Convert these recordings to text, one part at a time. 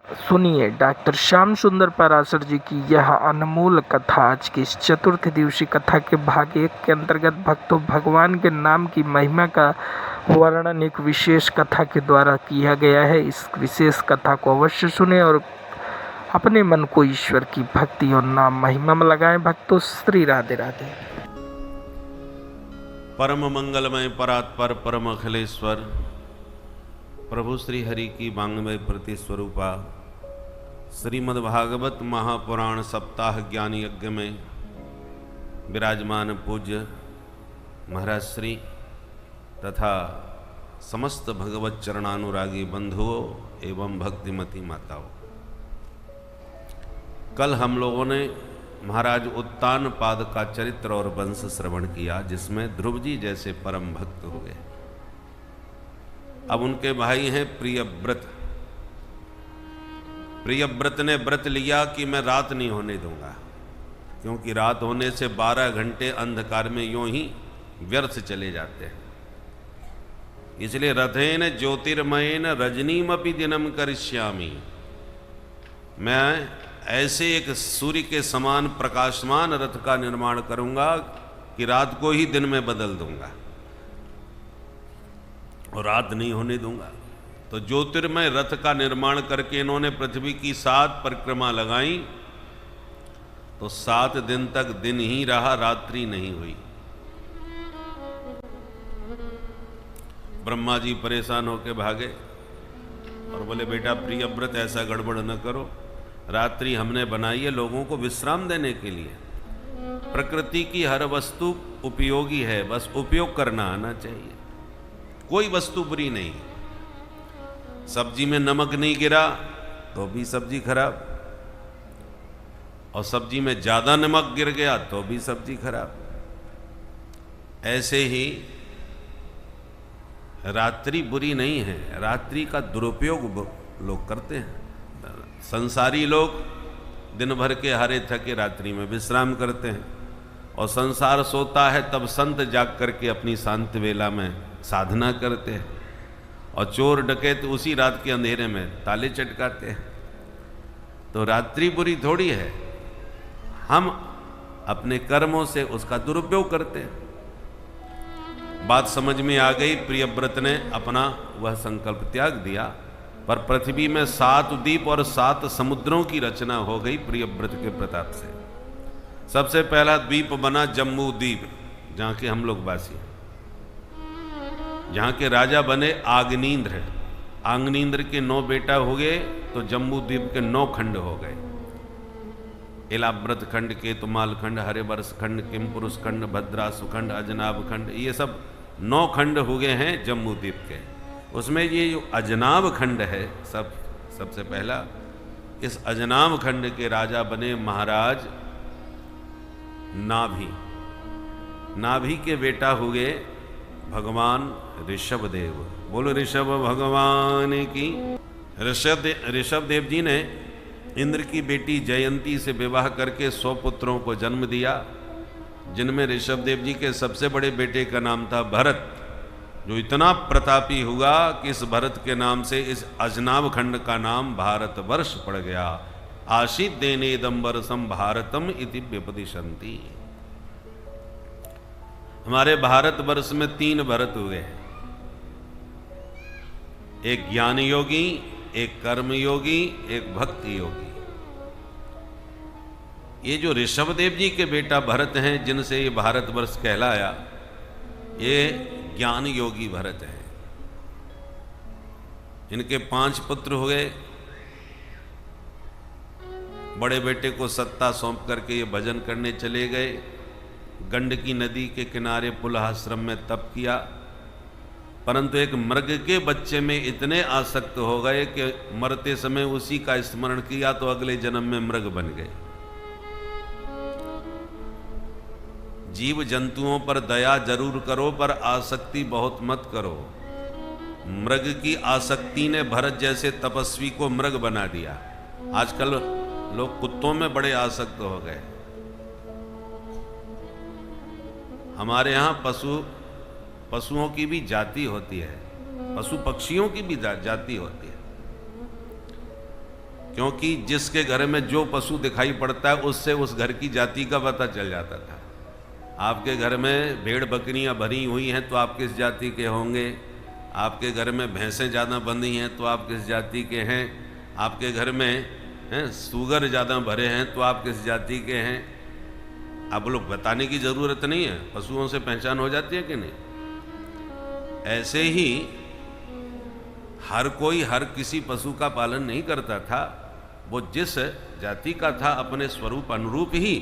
सुनिए डॉक्टर श्याम सुंदर पराशर जी की यह अनमोल कथा। आज की इस चतुर्थ दिवसीय कथा के भाग 1 के अंतर्गत भक्तों भगवान के नाम की महिमा का वर्णन एक विशेष कथा के द्वारा किया गया है। इस विशेष कथा को अवश्य सुने और अपने मन को ईश्वर की भक्ति और नाम महिमा में लगाएं। भक्तों श्री राधे राधे। परम मंगलमय परात्पर परम अखिलेश्वर प्रभु श्री हरि की वांग्मय प्रति स्वरूपा श्रीमद्भागवत महापुराण सप्ताह ज्ञान यज्ञ में विराजमान पूज्य महाराज श्री तथा समस्त भगवत चरणानुरागी बंधुओं एवं भक्तिमती माताओं, कल हम लोगों ने महाराज उत्तानपाद का चरित्र और वंश श्रवण किया, जिसमें ध्रुव जी जैसे परम भक्त हुए। अब उनके भाई हैं प्रियव्रत। प्रियव्रत ने व्रत लिया कि मैं रात नहीं होने दूंगा, क्योंकि रात होने से 12 घंटे अंधकार में यूं ही व्यर्थ चले जाते हैं। इसलिए रथेन ज्योतिर्मयेन रजनीमपि दिनम करिष्यामि, मैं ऐसे एक सूर्य के समान प्रकाशमान रथ का निर्माण करूंगा कि रात को ही दिन में बदल दूंगा और रात नहीं होने दूंगा। तो ज्योतिर्मय रथ का निर्माण करके इन्होंने पृथ्वी की 7 परिक्रमा लगाई, तो 7 दिन तक दिन ही रहा, रात्रि नहीं हुई। ब्रह्मा जी परेशान होकर भागे और बोले, बेटा प्रियव्रत ऐसा गड़बड़ न करो, रात्रि हमने बनाई है लोगों को विश्राम देने के लिए। प्रकृति की हर वस्तु उपयोगी है, बस उपयोग करना आना चाहिए। कोई वस्तु बुरी नहीं। सब्जी में नमक नहीं गिरा तो भी सब्जी खराब, और सब्जी में ज्यादा नमक गिर गया तो भी सब्जी खराब। ऐसे ही रात्रि बुरी नहीं है, रात्रि का दुरुपयोग लोग करते हैं। संसारी लोग दिन भर के हारे थके रात्रि में विश्राम करते हैं, और संसार सोता है तब संत जाग करके अपनी शांत वेला में साधना करते हैं, और चोर डकैत उसी रात के अंधेरे में ताले चटकाते हैं। तो रात्रि बुरी थोड़ी है, हम अपने कर्मों से उसका दुरुपयोग करते हैं। बात समझ में आ गई। प्रियव्रत ने अपना वह संकल्प त्याग दिया, पर पृथ्वी में 7 द्वीप और 7 समुद्रों की रचना हो गई प्रियव्रत के प्रताप से। सबसे पहला द्वीप बना जम्बू द्वीप, जहां के हम लोग वासी हैं। जहां के राजा बने आग्नेन्द्र। आग्नेन्द्र के 9 बेटा हो गए, तो जम्बू द्वीप के 9 खंड हो गए। इलाव्रत खंड, केतुमाल खंड, हरिवर्ष खंड, किमपुरुष खंड, भद्रासु खंड, अजनाब खंड, ये सब 9 खंड हो गए हैं जम्बू द्वीप के। उसमें ये जो अजनाब खंड है सबसे पहला, इस अजनाब खंड के राजा बने महाराज नाभि। नाभि के बेटा हुए भगवान ऋषभदेव। बोलो ऋषभ भगवान की। ऋषभदेव जी ने इंद्र की बेटी जयंती से विवाह करके 100 पुत्रों को जन्म दिया, जिनमें ऋषभदेव जी के सबसे बड़े बेटे का नाम था भरत, जो इतना प्रतापी हुआ कि इस भरत के नाम से इस अजनाब खंड का नाम भारतवर्ष पड़ गया। आशित देने दम्बरसम भारतम इति व्यपदिशंति। हमारे भारतवर्ष में 3 भरत हुए हैं, एक ज्ञान योगी, एक कर्म योगी, एक भक्ति योगी। ये जो ऋषभदेव जी के बेटा भरत हैं, जिनसे ये भारतवर्ष कहलाया, ये ज्ञान योगी भरत हैं। इनके 5 पुत्र हुए। बड़े बेटे को सत्ता सौंप करके ये भजन करने चले गए। गंडकी नदी के किनारे पुलहाश्रम में तप किया, परंतु एक मृग के बच्चे में इतने आसक्त हो गए कि मरते समय उसी का स्मरण किया तो अगले जन्म में मृग बन गए। जीव जंतुओं पर दया जरूर करो, पर आसक्ति बहुत मत करो। मृग की आसक्ति ने भरत जैसे तपस्वी को मृग बना दिया। आजकल लोग कुत्तों में बड़े आसक्त हो गए। हमारे यहाँ पशुओं की भी जाति होती है, पशु पक्षियों की भी जाति होती है। क्योंकि जिसके घर में जो पशु दिखाई पड़ता है उससे उस घर की जाति का पता चल जाता था। आपके घर में भेड़ बकरियां भरी हुई हैं तो आप किस जाति के होंगे, आपके घर में भैंसें ज़्यादा बंधी हैं तो आप किस जाति के हैं, आपके घर में सूगर ज़्यादा भरे हैं तो आप किस जाति के हैं। आप लोग बताने की ज़रूरत नहीं है, पशुओं से पहचान हो जाती है कि नहीं। ऐसे ही हर कोई हर किसी पशु का पालन नहीं करता था, वो जिस जाति का था अपने स्वरूप अनुरूप ही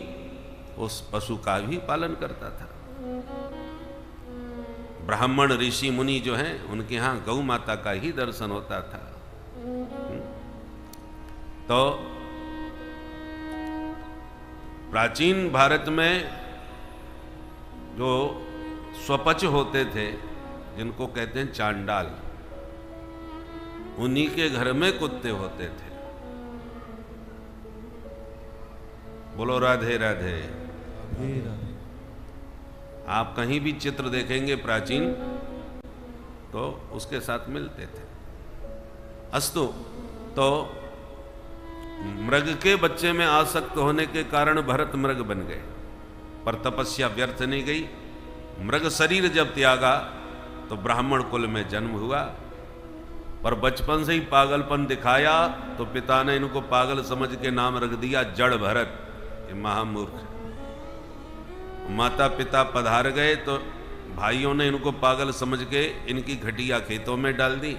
उस पशु का भी पालन करता था। ब्राह्मण ऋषि मुनि जो हैं उनके यहाँ गौ माता का ही दर्शन होता था। तो प्राचीन भारत में जो स्वपच होते थे, जिनको कहते हैं चांडाल, उन्हीं के घर में कुत्ते होते थे। बोलो राधे राधे। आप कहीं भी चित्र देखेंगे प्राचीन तो उसके साथ मिलते थे। अस्तु, तो मृग के बच्चे में आसक्त होने के कारण भरत मृग बन गए, पर तपस्या व्यर्थ नहीं गई। मृग शरीर जब त्यागा तो ब्राह्मण कुल में जन्म हुआ, पर बचपन से ही पागलपन दिखाया तो पिता ने इनको पागल समझ के नाम रख दिया जड़ भरत, ये महामूर्ख। माता पिता पधार गए तो भाइयों ने इनको पागल समझ के इनकी घटिया खेतों में डाल दी।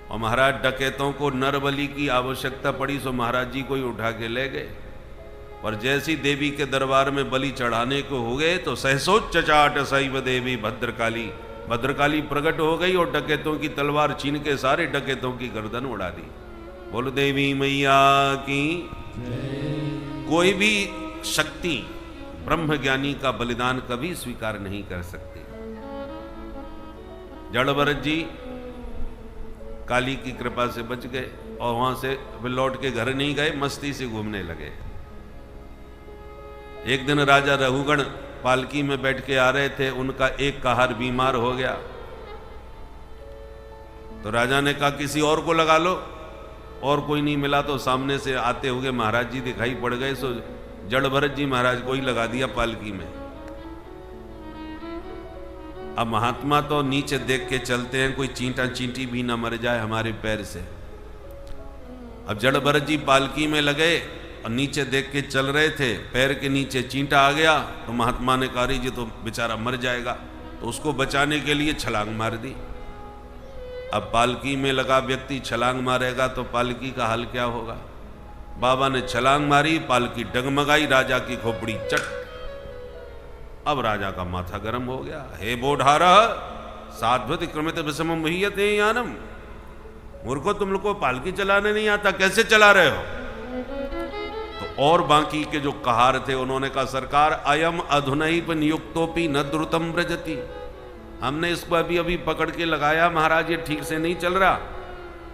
और महाराज डकैतों को नरबलि की आवश्यकता पड़ी सो महाराज जी को ही उठा के ले गए। पर जैसी देवी के दरबार में बलि चढ़ाने को हो गए तो सहसोच्च चाट शैव देवी भद्रकाली, भद्रकाली प्रकट हो गई और डकैतों की तलवार छीन के सारे डकैतों की गर्दन उड़ा दी। बोल देवी मैया की। कोई भी शक्ति ब्रह्म ज्ञानी का बलिदान कभी स्वीकार नहीं कर सकती। जड़ भरत जी काली की कृपा से बच गए और वहां से वे लौट के घर नहीं गए, मस्ती से घूमने लगे। एक दिन राजा रघुगण पालकी में बैठ के आ रहे थे, उनका एक कहार बीमार हो गया। तो राजा ने कहा किसी और को लगा लो, और कोई नहीं मिला तो सामने से आते हुए महाराज जी दिखाई पड़ गए। सो जड़ भरत जी महाराज को ही लगा दिया पालकी में। अब महात्मा तो नीचे देख के चलते हैं, कोई चींटा चींटी भी ना मर जाए हमारे पैर से। अब जड़ भरत जी पालकी में लगे और नीचे देख के चल रहे थे, पैर के नीचे चींटा आ गया तो महात्मा ने कहा जी तो बेचारा मर जाएगा, तो उसको बचाने के लिए छलांग मार दी। अब पालकी में लगा व्यक्ति छलांग मारेगा तो पालकी का हाल क्या होगा। बाबा ने छलांग मारी, पालकी डगमगाई, राजा की खोपड़ी चट। अब राजा का माथा गर्म हो गया। हे बोढ़ारा साध्वति क्रमित विषमम मुह्यते यानम, मूर्खो तुम लोग को पालकी चलाने नहीं आता, कैसे चला रहे हो। तो और बाकी के जो कहार थे उन्होंने कहा सरकार अयम अधुनैव नियुक्तोपि न द्रुतम व्रजति, हमने इसको अभी अभी पकड़ के लगाया महाराज, ये ठीक से नहीं चल रहा,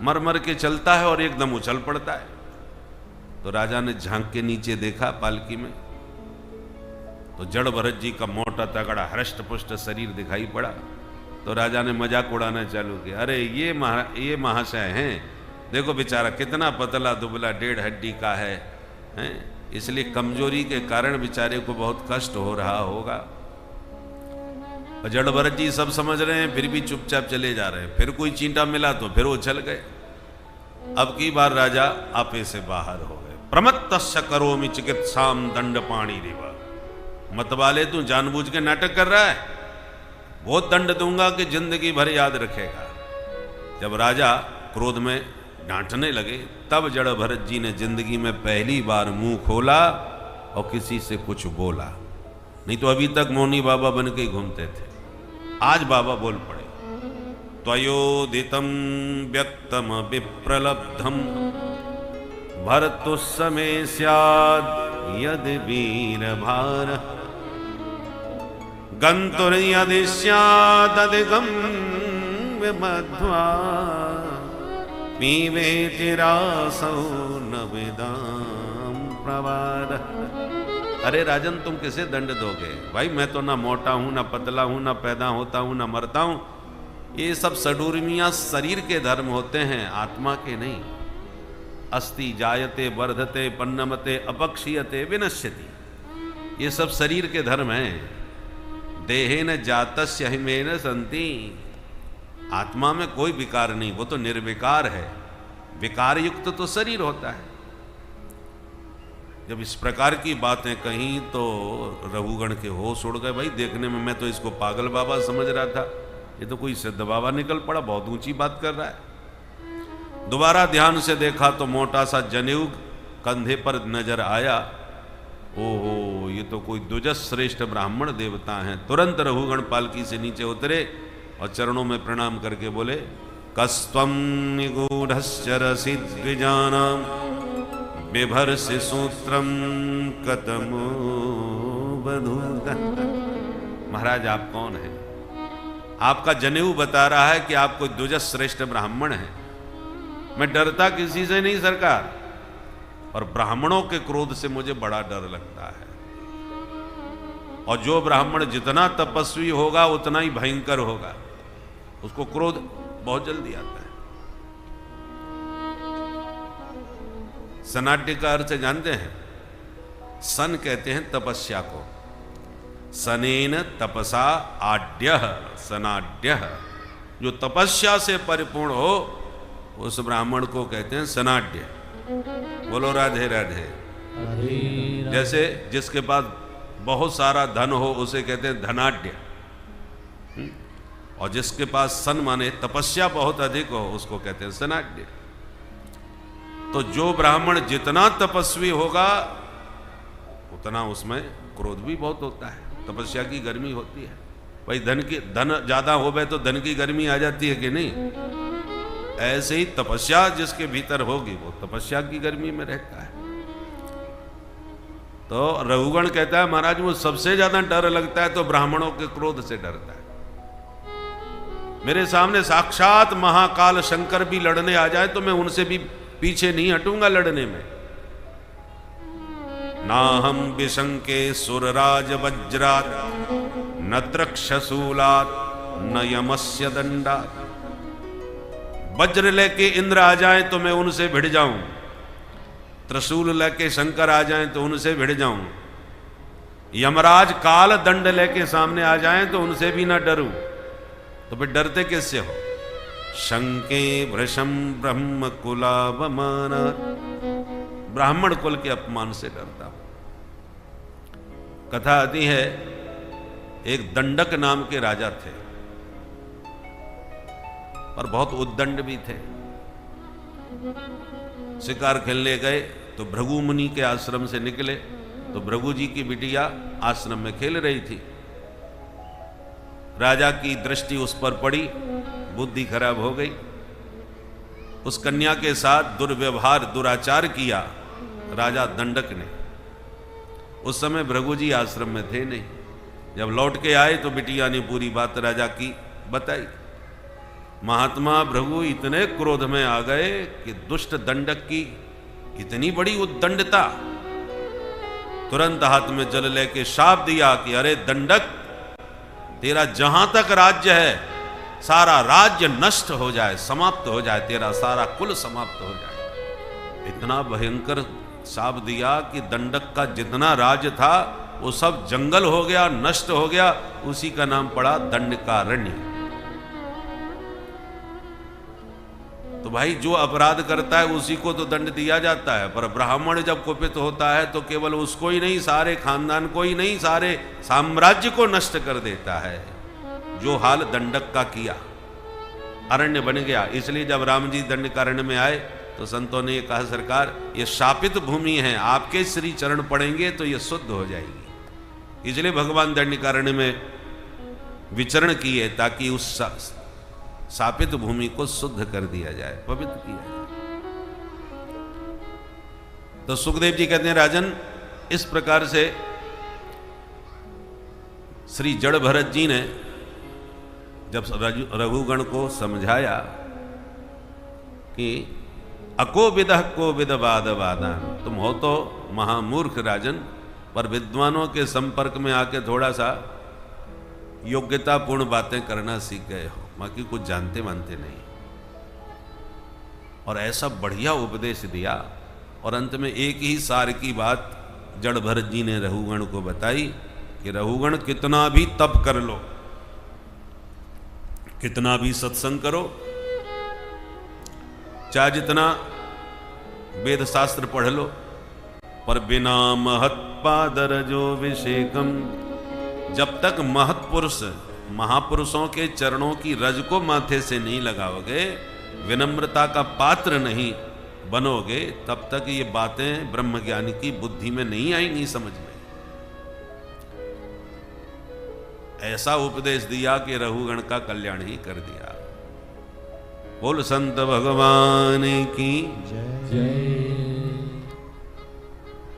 मर मर के चलता है और एकदम उछल पड़ता है। तो राजा ने झांक के नीचे देखा पालकी में, तो जड़ भरत जी का मोटा तगड़ा हृष्ट पुष्ट शरीर दिखाई पड़ा। तो राजा ने मजाक उड़ाना चालू किया, अरे ये महाशय हैं, देखो बेचारा कितना पतला दुबला 1.5 हड्डी का है, इसलिए कमजोरी के कारण बेचारे को बहुत कष्ट हो रहा होगा। जड़ भरत जी सब समझ रहे हैं, फिर भी चुपचाप चले जा रहे हैं। फिर कोई चींटा मिला तो फिर उछल गए। अब की बार राजा आपे से बाहर हो गए। प्रमत्तस्य करोमि चिकित्साम दंड पाणी रिवा, मत वाले तू जानबूझ के नाटक कर रहा है, वो दंड दूंगा कि जिंदगी भर याद रखेगा। जब राजा क्रोध में डांटने लगे तब जड़ भरत जी ने जिंदगी में पहली बार मुंह खोला और किसी से कुछ बोला, नहीं तो अभी तक मौनी बाबा बन के घूमते थे। आज बाबा बोल पड़े। त्वयोदितं व्यक्तम विप्रलब्धम भर्तुस्समे स्याद् यदि वीर भार गन्तुर्यदि स्यादधिगं विमध्वा पीवेति रासौ न विदाम प्रवाद। अरे राजन तुम किसे दंड दोगे भाई, मैं तो ना मोटा हूं ना पतला हूं ना पैदा होता हूं ना मरता हूं। ये सब सडूरमियां शरीर के धर्म होते हैं, आत्मा के नहीं। अस्ति जायते वर्धते पन्नमते अपक्षीयते विनश्यति। ये सब शरीर के धर्म हैं। देहेन जातस्य हिमेन संति। आत्मा में कोई विकार नहीं, वो तो निर्विकार है। विकार युक्त तो शरीर होता है। जब इस प्रकार की बातें कहीं तो रघुगण के होश उड़ गए। भाई देखने में मैं तो इसको पागल बाबा समझ रहा था, ये तो कोई सिद्ध बाबा निकल पड़ा, बहुत ऊंची बात कर रहा है। दोबारा ध्यान से देखा तो मोटा सा जनेऊ कंधे पर नजर आया। ओहो, ये तो कोई द्विजस श्रेष्ठ ब्राह्मण देवता हैं। तुरंत रघुगण पालकी से नीचे उतरे और चरणों में प्रणाम करके बोले, कस्त्वं निगूढ़श्चरसि द्विजानां बिभर्षि सूत्रम कतमो बधूता। महाराज आप कौन हैं? आपका जनेऊ बता रहा है कि आप कोई द्विजस श्रेष्ठ ब्राह्मण हैं। मैं डरता किसी से नहीं सरकार, और ब्राह्मणों के क्रोध से मुझे बड़ा डर लगता है। और जो ब्राह्मण जितना तपस्वी होगा उतना ही भयंकर होगा, उसको क्रोध बहुत जल्दी आता है। सनाट्य का अर्थ जानते हैं? सन कहते हैं तपस्या को। सनेन तपसा आड्यः सनाड्यः। जो तपस्या से परिपूर्ण हो उस ब्राह्मण को कहते हैं सनाड्य। बोलो राधे राधे। जैसे जिसके पास बहुत सारा धन हो उसे कहते हैं धनाढ्य, और जिसके पास सन माने तपस्या बहुत अधिक हो उसको कहते हैं सनाढ्य। तो जो ब्राह्मण जितना तपस्वी होगा उतना उसमें क्रोध भी बहुत होता है। तपस्या की गर्मी होती है। भाई धन ज्यादा हो गए तो धन की गर्मी आ जाती है कि नहीं? ऐसे ही तपस्या जिसके भीतर होगी वो तपस्या की गर्मी में रहता है। तो रघुगण कहता है महाराज वो सबसे ज्यादा डर लगता है तो ब्राह्मणों के क्रोध से डरता है। मेरे सामने साक्षात महाकाल शंकर भी लड़ने आ जाए तो मैं उनसे भी पीछे नहीं हटूंगा लड़ने में। ना हम विशंके सुरराज वज्रात न त्रक्षशूलात न यमस्य दंडात। वज्र लेके इंद्र आ जाएं तो मैं उनसे भिड़ जाऊं, त्रिशूल लेके शंकर आ जाएं तो उनसे भिड़ जाऊं, यमराज काल दंड लेके सामने आ जाएं तो उनसे भी ना डरूं। तो फिर डरते किससे हो? शंके वृषम ब्रह्म कुलावमाना। ब्राह्मण कुल के अपमान से डरता हूं। कथा आती है एक दंडक नाम के राजा थे और बहुत उद्दंड भी थे। शिकार खेलने गए तो भृगु मुनि के आश्रम से निकले तो भृगु जी की बिटिया आश्रम में खेल रही थी। राजा की दृष्टि उस पर पड़ी, बुद्धि खराब हो गई। उस कन्या के साथ दुर्व्यवहार दुराचार किया राजा दंडक ने। उस समय भृगु जी आश्रम में थे नहीं। जब लौट के आए तो बिटिया ने पूरी बात राजा की बताई। महात्मा भृगु इतने क्रोध में आ गए कि दुष्ट दंडक की इतनी बड़ी उद्दंडता। तुरंत हाथ में जल लेके शाप दिया कि अरे दंडक, तेरा जहां तक राज्य है सारा राज्य नष्ट हो जाए, समाप्त हो जाए, तेरा सारा कुल समाप्त हो जाए। इतना भयंकर शाप दिया कि दंडक का जितना राज्य था वो सब जंगल हो गया, नष्ट हो गया। उसी का नाम पड़ा दंडकारण्य। तो भाई जो अपराध करता है उसी को तो दंड दिया जाता है, पर ब्राह्मण जब कुपित होता है तो केवल उसको ही नहीं, सारे खानदान को ही नहीं, सारे साम्राज्य को नष्ट कर देता है। जो हाल दंडक का किया, अरण्य बन गया। इसलिए जब राम जी दंडकारण्य में आए तो संतों ने कहा सरकार ये शापित भूमि है, आपके श्री चरण पड़ेंगे तो ये शुद्ध हो जाएगी। इसलिए भगवान दंडकारण्य में विचरण किए ताकि उस शापित भूमि को शुद्ध कर दिया जाए, पवित्र किया जाए। तो सुखदेव जी कहते हैं राजन, इस प्रकार से श्री जड़ भरत जी ने जब रघुगण को समझाया कि अको विदः को विद वाद वादान, तुम हो तो महामूर्ख राजन, पर विद्वानों के संपर्क में आके थोड़ा सा योग्यतापूर्ण बातें करना सीख गए हो, बाकी कुछ जानते मानते नहीं। और ऐसा बढ़िया उपदेश दिया। और अंत में एक ही सार की बात जड़ भरत जी ने रहुगण को बताई कि रहुगण कितना भी तप कर लो, कितना भी सत्संग करो, चाहे जितना वेद शास्त्र पढ़ लो, पर बिना महत्पादरजो विषेकम, जब तक महत्पुरुष महापुरुषों के चरणों की रज को माथे से नहीं लगाओगे, विनम्रता का पात्र नहीं बनोगे, तब तक ये बातें ब्रह्मज्ञानी की बुद्धि में नहीं आएंगी, समझ में। ऐसा उपदेश दिया कि रहुगण का कल्याण ही कर दिया। बोल संत भगवान की जय।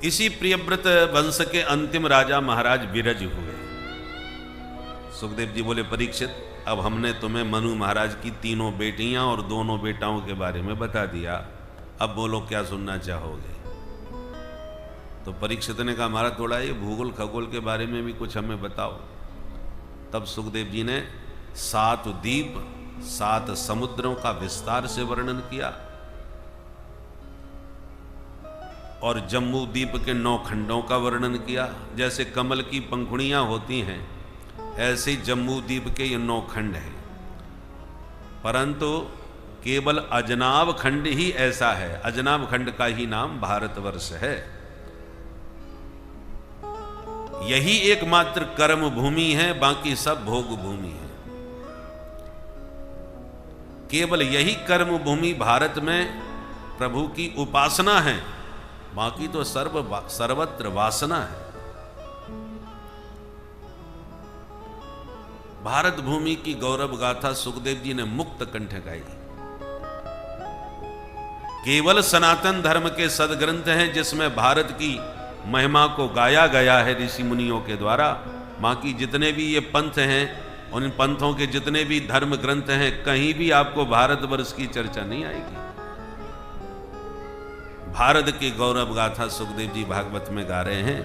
इसी प्रियव्रत वंश के अंतिम राजा महाराज विरज हुए। सुखदेव जी बोले, परीक्षित, अब हमने तुम्हें मनु महाराज की तीनों बेटियां और दोनों बेटाओं के बारे में बता दिया, अब बोलो क्या सुनना चाहोगे। तो परीक्षित ने कहा, हमारा थोड़ा ये भूगोल खगोल के बारे में भी कुछ हमें बताओ। तब सुखदेव जी ने 7 द्वीप 7 समुद्रों का विस्तार से वर्णन किया और जम्बू द्वीप के 9 खंडों का वर्णन किया। जैसे कमल की पंखुड़ियां होती हैं, ऐसे जम्बू द्वीप के ये 9 खंड हैं, परंतु केवल अजनाब खंड ही ऐसा है। अजनाब खंड का ही नाम भारतवर्ष है। यही एकमात्र कर्म भूमि है, बाकी सब भोग भूमि है। केवल यही कर्म भूमि भारत में प्रभु की उपासना है, बाकी तो सर्वत्र वासना है। भारत भूमि की गौरव गाथा सुखदेव जी ने मुक्त कंठ गाई। केवल सनातन धर्म के सदग्रंथ हैं जिसमें भारत की महिमा को गाया गया है ऋषि मुनियों के द्वारा। बाकी जितने भी ये पंथ हैं, उन पंथों के जितने भी धर्म ग्रंथ हैं, कहीं भी आपको भारतवर्ष की चर्चा नहीं आएगी। भारत की गौरव गाथा सुखदेव जी भागवत में गा रहे हैं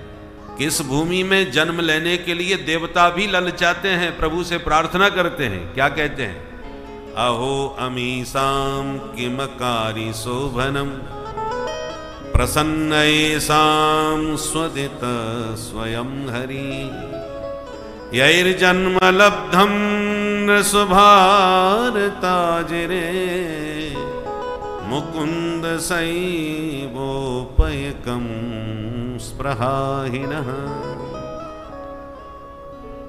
कि इस भूमि में जन्म लेने के लिए देवता भी ललचाते हैं, प्रभु से प्रार्थना करते हैं। क्या कहते हैं? अहो अमीसाम किमकारी शोभनम प्रसन्नयेषां स्वदित स्वयं हरि यैर्जन्म लब्धं नृषभारताजिरे मुकुंद सैवोपयकं स्पृहाहीनः।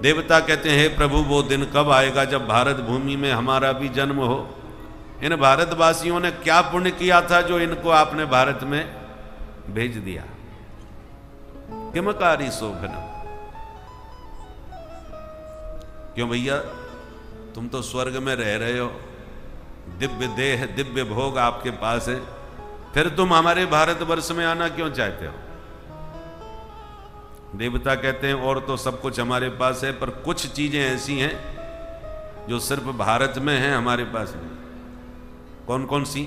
देवता कहते हैं, हे प्रभु, वो दिन कब आएगा जब भारत भूमि में हमारा भी जन्म हो। इन भारतवासियों ने क्या पुण्य किया था जो इनको आपने भारत में भेज दिया। किमकारी शोभनम, क्यों भैया, तुम तो स्वर्ग में रह रहे हो, दिव्य देह दिव्य भोग आपके पास है, फिर तुम हमारे भारतवर्ष में आना क्यों चाहते हो? देवता कहते हैं, और तो सब कुछ हमारे पास है, पर कुछ चीजें ऐसी हैं जो सिर्फ भारत में हैं, हमारे पास नहीं। कौन कौन सी?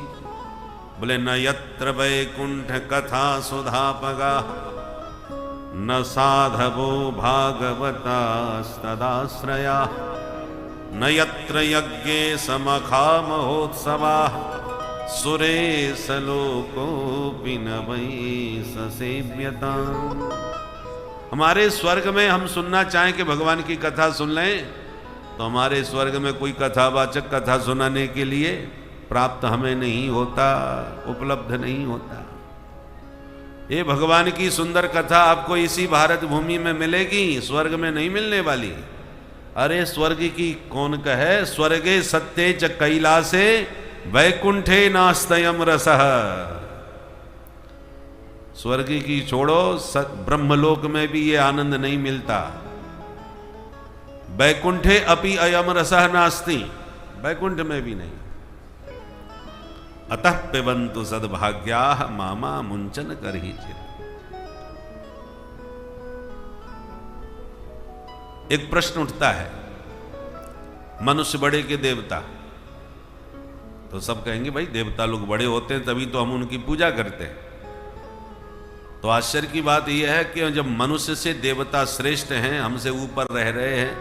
बोले, न यत्र वैकुंठ कथा सुधापगा न साधवो भागवता तदाश्रया न यत्र यज्ञे समखा महोत्सवा सुरेश लोकोऽपि न वै ससेव्यता। हमारे स्वर्ग में हम सुनना चाहें कि भगवान की कथा सुन लें, तो हमारे स्वर्ग में कोई कथावाचक कथा सुनाने के लिए प्राप्त हमें नहीं होता, उपलब्ध नहीं होता। ये भगवान की सुंदर कथा आपको इसी भारत भूमि में मिलेगी, स्वर्ग में नहीं मिलने वाली। अरे स्वर्ग की कौन कहे? स्वर्गे सत्ये च कैलासे वैकुंठे नास्तयम रसः। स्वर्ग की छोड़ो, ब्रह्मलोक में भी ये आनंद नहीं मिलता। वैकुंठे अपि अयम रसः नास्ति, वैकुंठ में भी नहीं। अतः पिबन्तु सद्भाग्याः मामा मुंचन करहिचित्। एक प्रश्न उठता है, मनुष्य बड़े के देवता? तो सब कहेंगे, भाई देवता लोग बड़े होते हैं तभी तो हम उनकी पूजा करते हैं। तो आश्चर्य की बात यह है कि जब मनुष्य से देवता श्रेष्ठ हैं, हमसे ऊपर रह रहे हैं,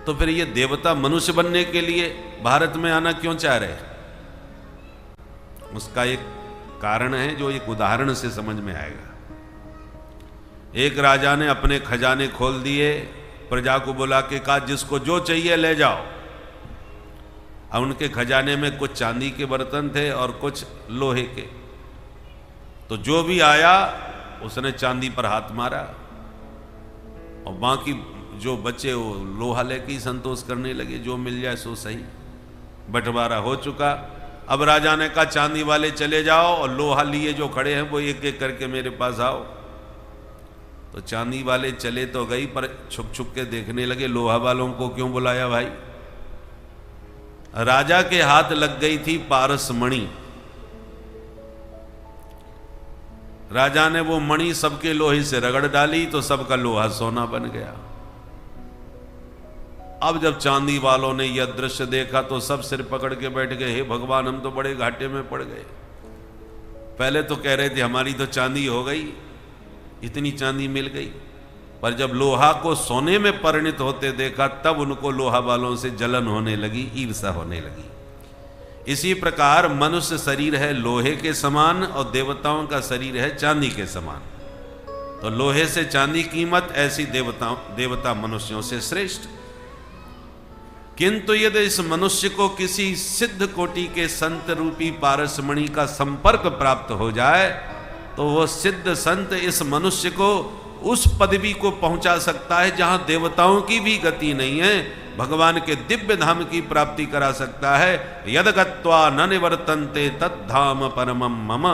तो फिर ये देवता मनुष्य बनने के लिए भारत में आना क्यों चाह रहे हैं? उसका एक कारण है जो एक उदाहरण से समझ में आएगा। एक राजा ने अपने खजाने खोल दिए, प्रजा को बुला के कहा जिसको जो चाहिए ले जाओ। अब उनके खजाने में कुछ चांदी के बर्तन थे और कुछ लोहे के, तो जो भी आया उसने चांदी पर हाथ मारा और बाकी जो बचे वो लोहा लेके ही संतोष करने लगे, जो मिल जाए सो सही। बंटवारा हो चुका। अब राजा ने कहा चांदी वाले चले जाओ और लोहा लिए जो खड़े हैं वो एक एक करके मेरे पास आओ। तो चांदी वाले चले तो गई, पर छुप छुप के देखने लगे लोहा वालों को क्यों बुलाया भाई। राजा के हाथ लग गई थी पारस मणि। राजा ने वो मणि सबके लोहे से रगड़ डाली तो सबका लोहा सोना बन गया। अब जब चांदी वालों ने यह दृश्य देखा तो सब सिर पकड़ के बैठ गए, हे भगवान हम तो बड़े घाटे में पड़ गए। पहले तो कह रहे थे हमारी तो चांदी हो गई, इतनी चांदी मिल गई, पर जब लोहा को सोने में परिणत होते देखा तब उनको लोहा वालों से जलन होने लगी, ईर्ष्या होने लगी। इसी प्रकार मनुष्य शरीर है लोहे के समान और देवताओं का शरीर है चांदी के समान। तो लोहे से चांदी कीमत, ऐसी देवता मनुष्यों से श्रेष्ठ। किंतु यदि इस मनुष्य को किसी सिद्ध कोटि के संत रूपी पारसमणि का संपर्क प्राप्त हो जाए तो वह सिद्ध संत इस मनुष्य को उस पदवी को पहुंचा सकता है जहां देवताओं की भी गति नहीं है, भगवान के दिव्य धाम की प्राप्ति करा सकता है। यद गत्वा न निवर्तन्ते तद्धाम परमम मम।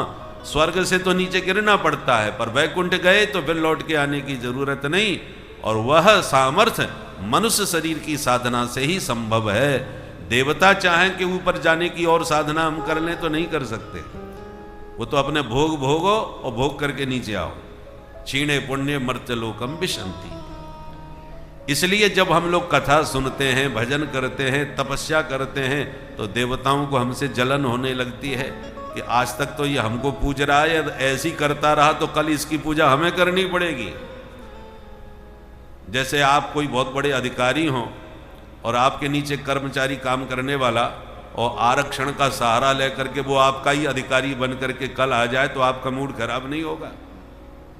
स्वर्ग से तो नीचे गिरना पड़ता है, पर वैकुंठ गए तो फिर लौट के आने की जरूरत नहीं। और वह सामर्थ्य मनुष्य शरीर की साधना से ही संभव है। देवता चाहें कि ऊपर जाने की और साधना हम कर लें तो नहीं कर सकते। वो तो अपने भोग भोगो और भोग करके नीचे आओ। क्षीणे पुण्य मर्त्यलोकम विशंति। इसलिए जब हम लोग कथा सुनते हैं, भजन करते हैं, तपस्या करते हैं तो देवताओं को हमसे जलन होने लगती है कि आज तक तो ये हमको पूज रहा है, ऐसी करता रहा तो कल इसकी पूजा हमें करनी पड़ेगी। जैसे आप कोई बहुत बड़े अधिकारी हों और आपके नीचे कर्मचारी काम करने वाला और आरक्षण का सहारा लेकर के वो आपका ही अधिकारी बन करके कल आ जाए तो आपका मूड खराब नहीं होगा।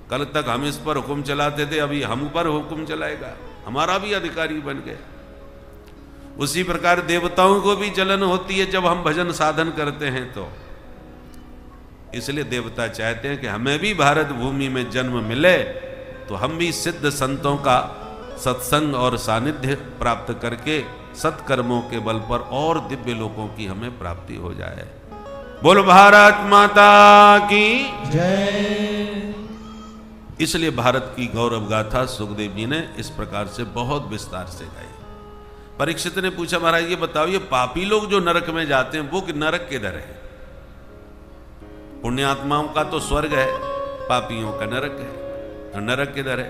कल तक हम इस पर हुक्म चलाते थे, अभी हम पर हुक्म चलाएगा, हमारा भी अधिकारी बन गया। उसी प्रकार देवताओं को भी जलन होती है जब हम भजन साधन करते हैं तो। इसलिए देवता चाहते हैं कि हमें भी भारत भूमि में जन्म मिले तो हम भी सिद्ध संतों का सत्संग और सानिध्य प्राप्त करके सत्कर्मों के बल पर और दिव्य लोकों की हमें प्राप्ति हो जाए। बोल भारत माता की जय। इसलिए भारत की गौरव गाथा सुखदेव जी ने इस प्रकार से बहुत विस्तार से गाई। परीक्षित ने पूछा महाराज ये बताओ, ये पापी लोग जो नरक में जाते हैं वो नरक किधर है? पुण्यात्माओं का तो स्वर्ग है, पापियों का नरक है। तो नरक किधर है?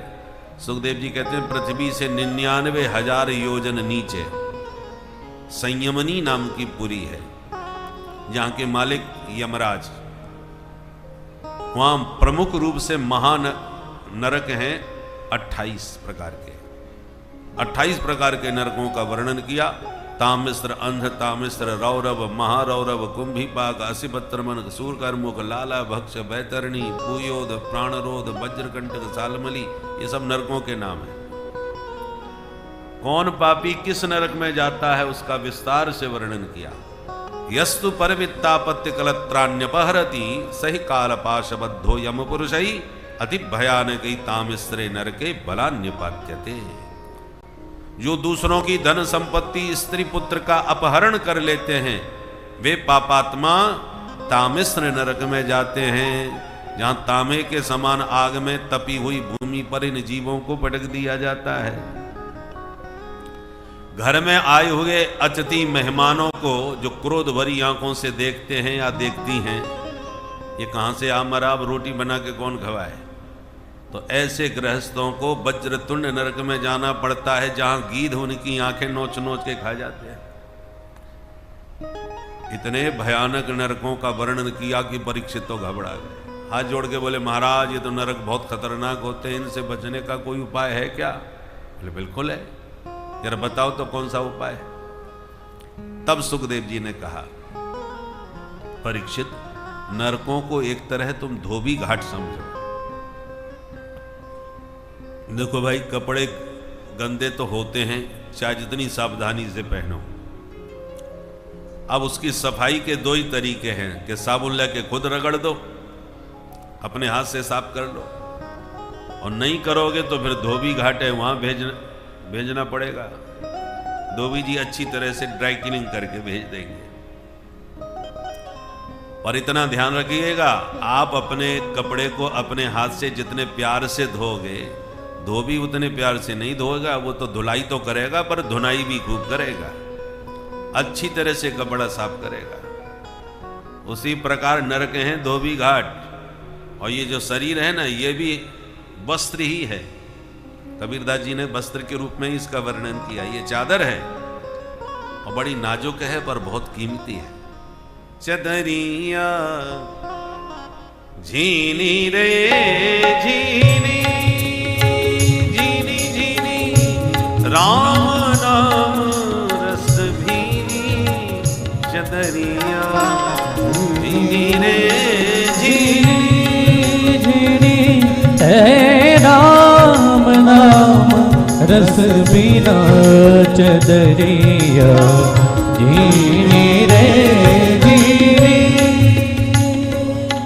सुखदेव जी कहते हैं पृथ्वी से 99,000 योजन नीचे संयमनी नाम की पुरी है, जहां के मालिक यमराज। वहां प्रमुख रूप से महान नरक हैं 28 प्रकार के। 28 प्रकार के नरकों का वर्णन किया। तामिश्र, अंध तामिश्र, रौरव, महारौरव, कुंभीपाक, असिपत्रमन, सूरकर्मुख, लाला भक्ष, बैतरणी, पुयोद, प्राणरोध, वज्रकंटक, सालमली, ये सब नरकों के नाम हैं। कौन पापी किस नरक में जाता है उसका विस्तार से वर्णन किया। यस्तु परवित्तापत्य कलत्राण्यपहरति सही कालपाशबद्धो यम पुरुषै अति भयानक तामिश्रे नरके बलान्यपात्यते। जो दूसरों की धन संपत्ति, स्त्री पुत्र का अपहरण कर लेते हैं वे पापात्मा तामिश्र नरक में जाते हैं, जहां तांबे के समान आग में तपी हुई भूमि पर इन जीवों को पटक दिया जाता है। घर में आए हुए अतिथि मेहमानों को जो क्रोध भरी आंखों से देखते हैं या देखती हैं, ये कहां से आ मरा, अब रोटी बना के कौन खवाए। तो ऐसे गृहस्थों को वज्रतुंड नरक में जाना पड़ता है, जहां गीध उनकी आंखें नोच नोच के खा जाते हैं। इतने भयानक नरकों का वर्णन किया कि परीक्षित तो घबरा गए। हाथ जोड़ के बोले महाराज ये तो नरक बहुत खतरनाक होते हैं, इनसे बचने का कोई उपाय है क्या? बोले बिल्कुल है, जरा बताओ तो कौन सा उपाय है। तब सुखदेव जी ने कहा परीक्षित नरकों को एक तरह तुम धोबी घाट समझो। देखो भाई, कपड़े गंदे तो होते हैं, चाहे जितनी सावधानी से पहनो। अब उसकी सफाई के दो ही तरीके हैं कि साबुन लेके खुद रगड़ दो, अपने हाथ से साफ कर लो, और नहीं करोगे तो फिर धोबी घाट है, वहां भेजना पड़ेगा। धोबी जी अच्छी तरह से ड्राई क्लीनिंग करके भेज देंगे। और इतना ध्यान रखिएगा, आप अपने कपड़े को अपने हाथ से जितने प्यार से धोगे, धोबी उतने प्यार से नहीं धोएगा। वो तो धुलाई तो करेगा, पर धुनाई भी खूब करेगा, अच्छी तरह से कपड़ा साफ करेगा। उसी प्रकार नरक हैं धोबी घाट। और ये जो शरीर है ना, ये भी वस्त्र ही है। कबीरदास जी ने वस्त्र के रूप में इसका वर्णन किया। ये चादर है और बड़ी नाजुक है, पर बहुत कीमती है। चदरिया झीनी रे झीनी, झीनी झीनी राम नाम रस भीनी। चदरिया झीनी रे झीनी, झीनी है राम नाम रस बिना। चदरिया झीनी रे झीनी।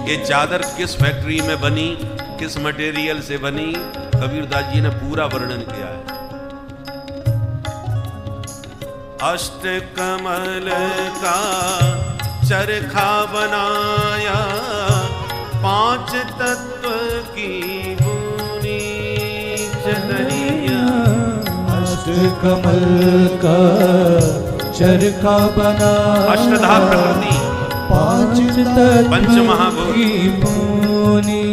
ये चादर किस फैक्ट्री में बनी, किस मटेरियल से बनी, कबीरदास जी ने पूरा वर्णन किया है। अष्ट कमल का चरखा बनाया, 5 तत्व की बूनी। चदरिया अष्ट कमल का चरखा बना, अष्टधा प्रकृति, 5 तत्व पंचमहाभूत की बूनी।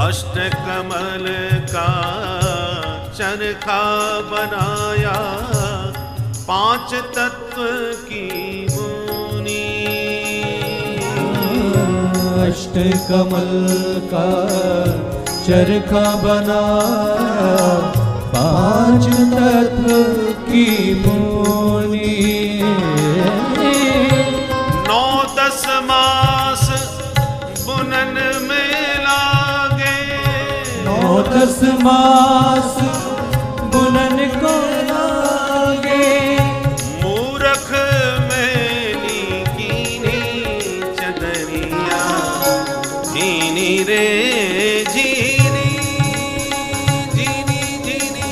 अष्ट कमल का चरखा बनाया, 5 तत्व की बूनी। अष्ट कमल का चरखा बनाया, 5 तत्व की बूनी। 9-10 मास बुनन में लागे, 9-10 मास बुनन को लागे। मूरख मैली कीनी। चदरिया झीनी रे झीनी, झीनी झीनी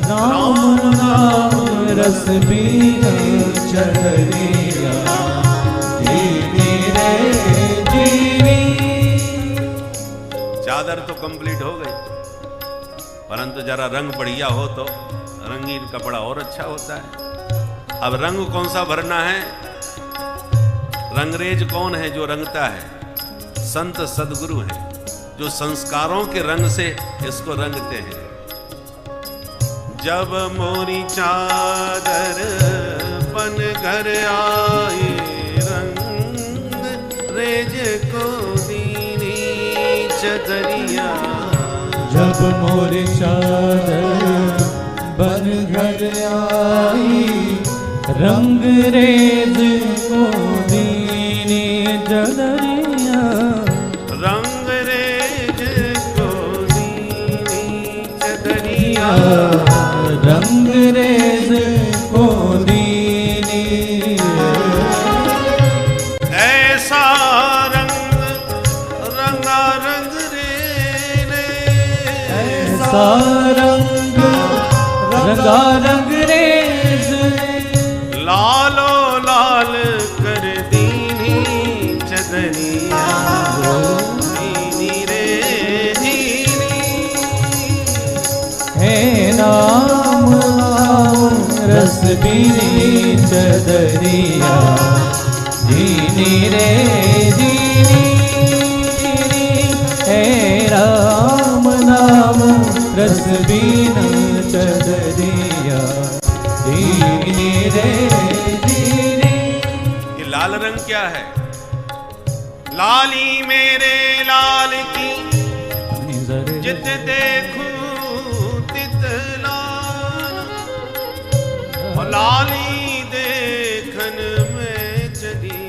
राम नाम रस बिना। चदरिया झीनी रे झीनी। चादर तो कंप्लीट हो गई, परंतु जरा रंग बढ़िया हो तो रंगीन कपड़ा और अच्छा होता है। अब रंग कौन सा भरना है? रंगरेज कौन है जो रंगता है? संत सदगुरु हैं, जो संस्कारों के रंग से इसको रंगते हैं। जब मोरी चादर बन घर आए, रंग रेज को दीनी। चदरिया जब मोर चादर बन घर आई, रंग रेज को दीनी। चदरिया रंग रेज को दीनी। चदरिया रंग रेज को दीनी। ऐसा रंग रंगा रंग रे, ऐसा रंग रंगा रंग रेज। लालो लाल कर दीनी। चदरिया झीनी रे झीनी। है नाम नाम रस बीनी। चदरिया झीनी रे झीनी। है राम नाम रस बीना। चदरिया झीनी रे झीनी। ये लाल रंग क्या है? लाली मेरे लाल की, जित देखूं तित लाल। और लाली देखन में चली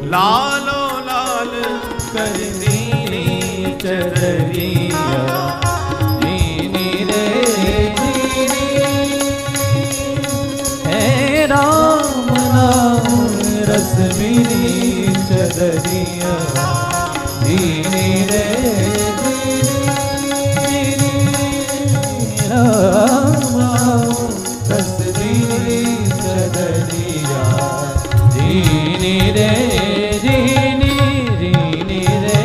लालो लाल कर दीनी चदरिया दीनी रे दीनी हे राम नाम रस बीनी चदरिया दीनी रे दीनी राम नाम रस बीनी चदरिया दीनी रे दीनी दीनी रे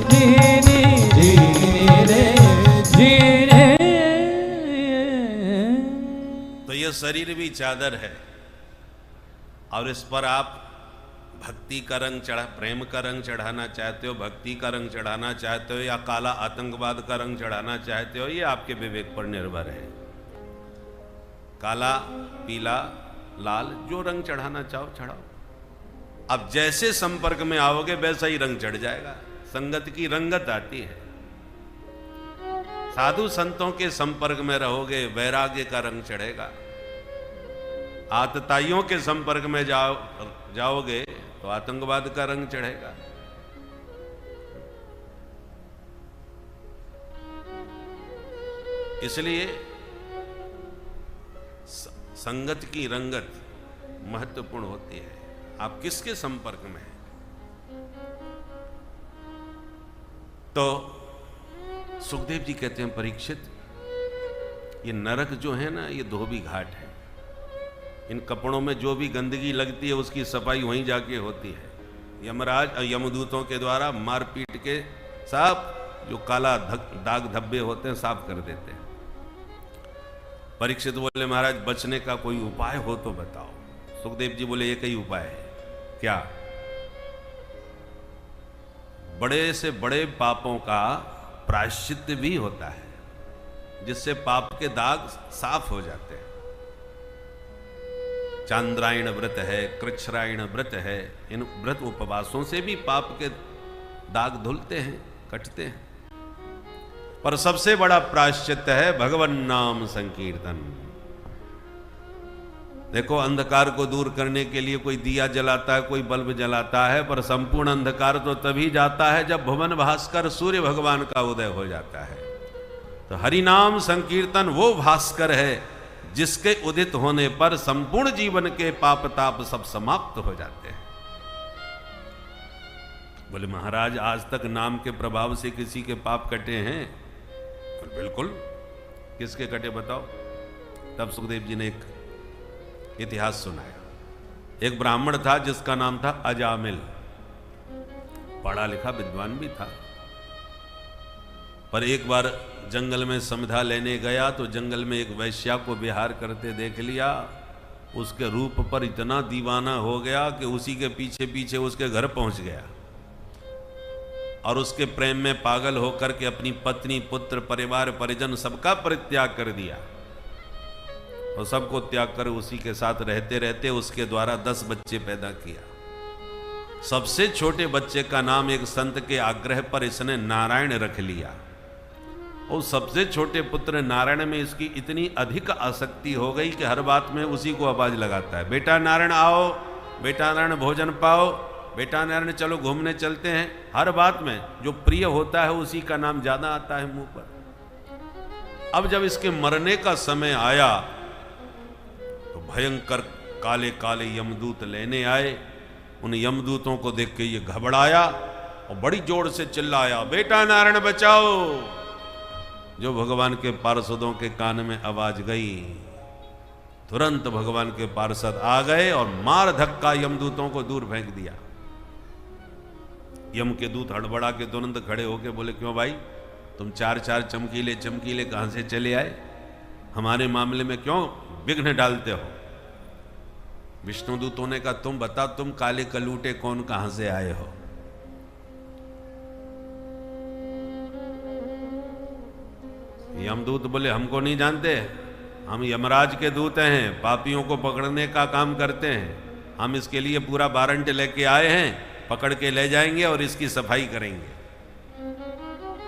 दीनी दीनी रे दीनी। तो ये शरीर भी चादर है और इस पर आप भक्ति का रंग प्रेम का रंग चढ़ाना चाहते हो, भक्ति का रंग चढ़ाना चाहते हो, या काला आतंकवाद का रंग चढ़ाना चाहते हो, ये आपके विवेक पर निर्भर है। काला, पीला, लाल, जो रंग चढ़ाना चाहो चढ़ाओ। अब जैसे संपर्क में आओगे वैसा ही रंग चढ़ जाएगा। संगत की रंगत आती है। साधु संतों के संपर्क में रहोगे वैराग्य का रंग चढ़ेगा। आतताइयों के संपर्क में जाओगे तो आतंकवाद का रंग चढ़ेगा। इसलिए संगत की रंगत महत्वपूर्ण होती है। आप किसके संपर्क में हैं? तो सुखदेव जी कहते हैं, परीक्षित, ये नरक जो है ना, ये धोबी घाट है। इन कपड़ों में जो भी गंदगी लगती है उसकी सफाई वहीं जाके होती है। यमराज यमदूतों के द्वारा मार पीट के साफ जो काला दाग धब्बे होते हैं साफ कर देते हैं। परीक्षित बोले, महाराज बचने का कोई उपाय हो तो बताओ। सुखदेव जी बोले, एक ही उपाय है। क्या? बड़े से बड़े पापों का प्रायश्चित भी होता है, जिससे पाप के दाग साफ हो जाते हैं। चांद्रायण व्रत है, कृच्छ्रायण व्रत है, इन व्रत उपवासों से भी पाप के दाग धुलते हैं, कटते हैं। पर सबसे बड़ा प्रायश्चित है भगवन नाम संकीर्तन। देखो, अंधकार को दूर करने के लिए कोई दिया जलाता है, कोई बल्ब जलाता है, पर संपूर्ण अंधकार तो तभी जाता है जब भुवन भास्कर सूर्य भगवान का उदय हो जाता है। तो हरि नाम संकीर्तन वो भास्कर है जिसके उदित होने पर संपूर्ण जीवन के पाप ताप सब समाप्त हो जाते हैं। बोले, महाराज आज तक नाम के प्रभाव से किसी के पाप कटे हैं? बिल्कुल। किसके कटे बताओ? तब सुखदेव जी ने एक इतिहास सुनाया। एक ब्राह्मण था जिसका नाम था अजामिल। पढ़ा लिखा विद्वान भी था, पर एक बार जंगल में समिधा लेने गया तो जंगल में एक वैश्या को विहार करते देख लिया। उसके रूप पर इतना दीवाना हो गया कि उसी के पीछे पीछे उसके घर पहुंच गया और उसके प्रेम में पागल होकर के अपनी पत्नी, पुत्र, परिवार, परिजन सबका परित्याग कर दिया और सबको त्याग कर उसी के साथ रहते रहते उसके द्वारा 10 बच्चे पैदा किया। सबसे छोटे बच्चे का नाम एक संत के आग्रह पर इसने नारायण रख लिया। और सबसे छोटे पुत्र नारायण में इसकी इतनी अधिक आसक्ति हो गई कि हर बात में उसी को आवाज लगाता है, बेटा नारायण आओ, बेटा नारायण भोजन पाओ, बेटा नारायण चलो घूमने चलते हैं। हर बात में जो प्रिय होता है उसी का नाम ज्यादा आता है मुंह पर। अब जब इसके मरने का समय आया तो भयंकर काले काले यमदूत लेने आए। उन यमदूतों को देख के ये घबराया और बड़ी जोर से चिल्लाया, बेटा नारायण बचाओ। जो भगवान के पार्षदों के कान में आवाज गई, तुरंत भगवान के पार्षद आ गए और मार धक्का यमदूतों को दूर फेंक दिया। यम के दूत हड़बड़ा के तुरंत खड़े होके बोले, क्यों भाई, तुम चार चार चमकीले चमकीले कहां से चले आए? हमारे मामले में क्यों विघ्न डालते हो? विष्णुदूतों ने कहा, तुम बता, तुम काले कलूटे कौन, कहां से आए हो? यमदूत बोले, हमको नहीं जानते, हम यमराज के दूत हैं, पापियों को पकड़ने का काम करते हैं। हम इसके लिए पूरा वारंट लेके आए हैं, पकड़ के ले जाएंगे और इसकी सफाई करेंगे।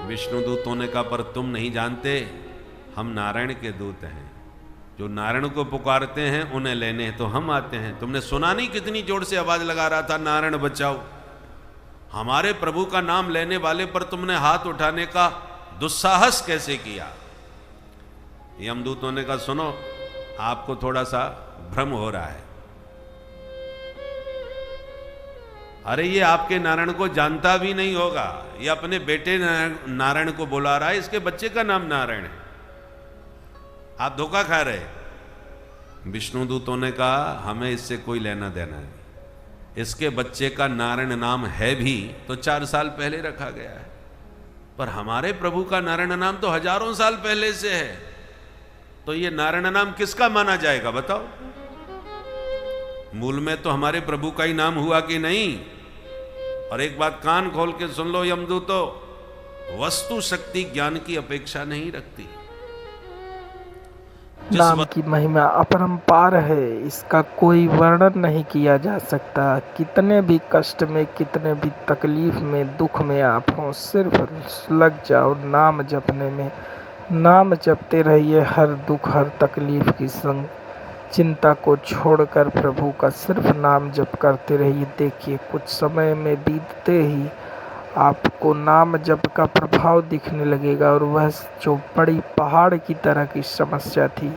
विष्णुदूतों ने कहा, पर तुम नहीं जानते, हम नारायण के दूत हैं। जो नारायण को पुकारते हैं उन्हें लेने तो हम आते हैं। तुमने सुना नहीं कितनी जोर से आवाज लगा रहा था, नारायण बचाओ। हमारे प्रभु का नाम लेने वाले पर तुमने हाथ उठाने का दुस्साहस कैसे किया? यमदूतों ने कहा, सुनो, आपको थोड़ा सा भ्रम हो रहा है। अरे ये आपके नारायण को जानता भी नहीं होगा, ये अपने बेटे नारायण को बुला रहा है, इसके बच्चे का नाम नारायण है, आप धोखा खा रहे। विष्णुदूतों ने कहा, हमें इससे कोई लेना देना नहीं, इसके बच्चे का नारायण नाम है भी तो 4 साल पहले रखा गया है, पर हमारे प्रभु का नारायण नाम तो हजारों साल पहले से है, तो ये नारायण नाम किसका माना जाएगा बताओ? मूल में तो हमारे प्रभु का ही नाम हुआ कि नहीं? और एक बात कान खोल के सुन लो यमदूतो, वस्तु शक्ति ज्ञान की अपेक्षा नहीं रखती। नाम की महिमा अपरंपार है, इसका कोई वर्णन नहीं किया जा सकता। कितने भी कष्ट में, कितने भी तकलीफ में, दुख में आप हों, सिर्फ लग जाओ नाम जपने में। नाम जपते रहिए, हर दुख हर तकलीफ की संग चिंता को छोड़कर प्रभु का सिर्फ नाम जप करते रहिए। देखिए कुछ समय में बीतते ही आपको नाम जप का प्रभाव दिखने लगेगा, और वह जो बड़ी पहाड़ की तरह की समस्या थी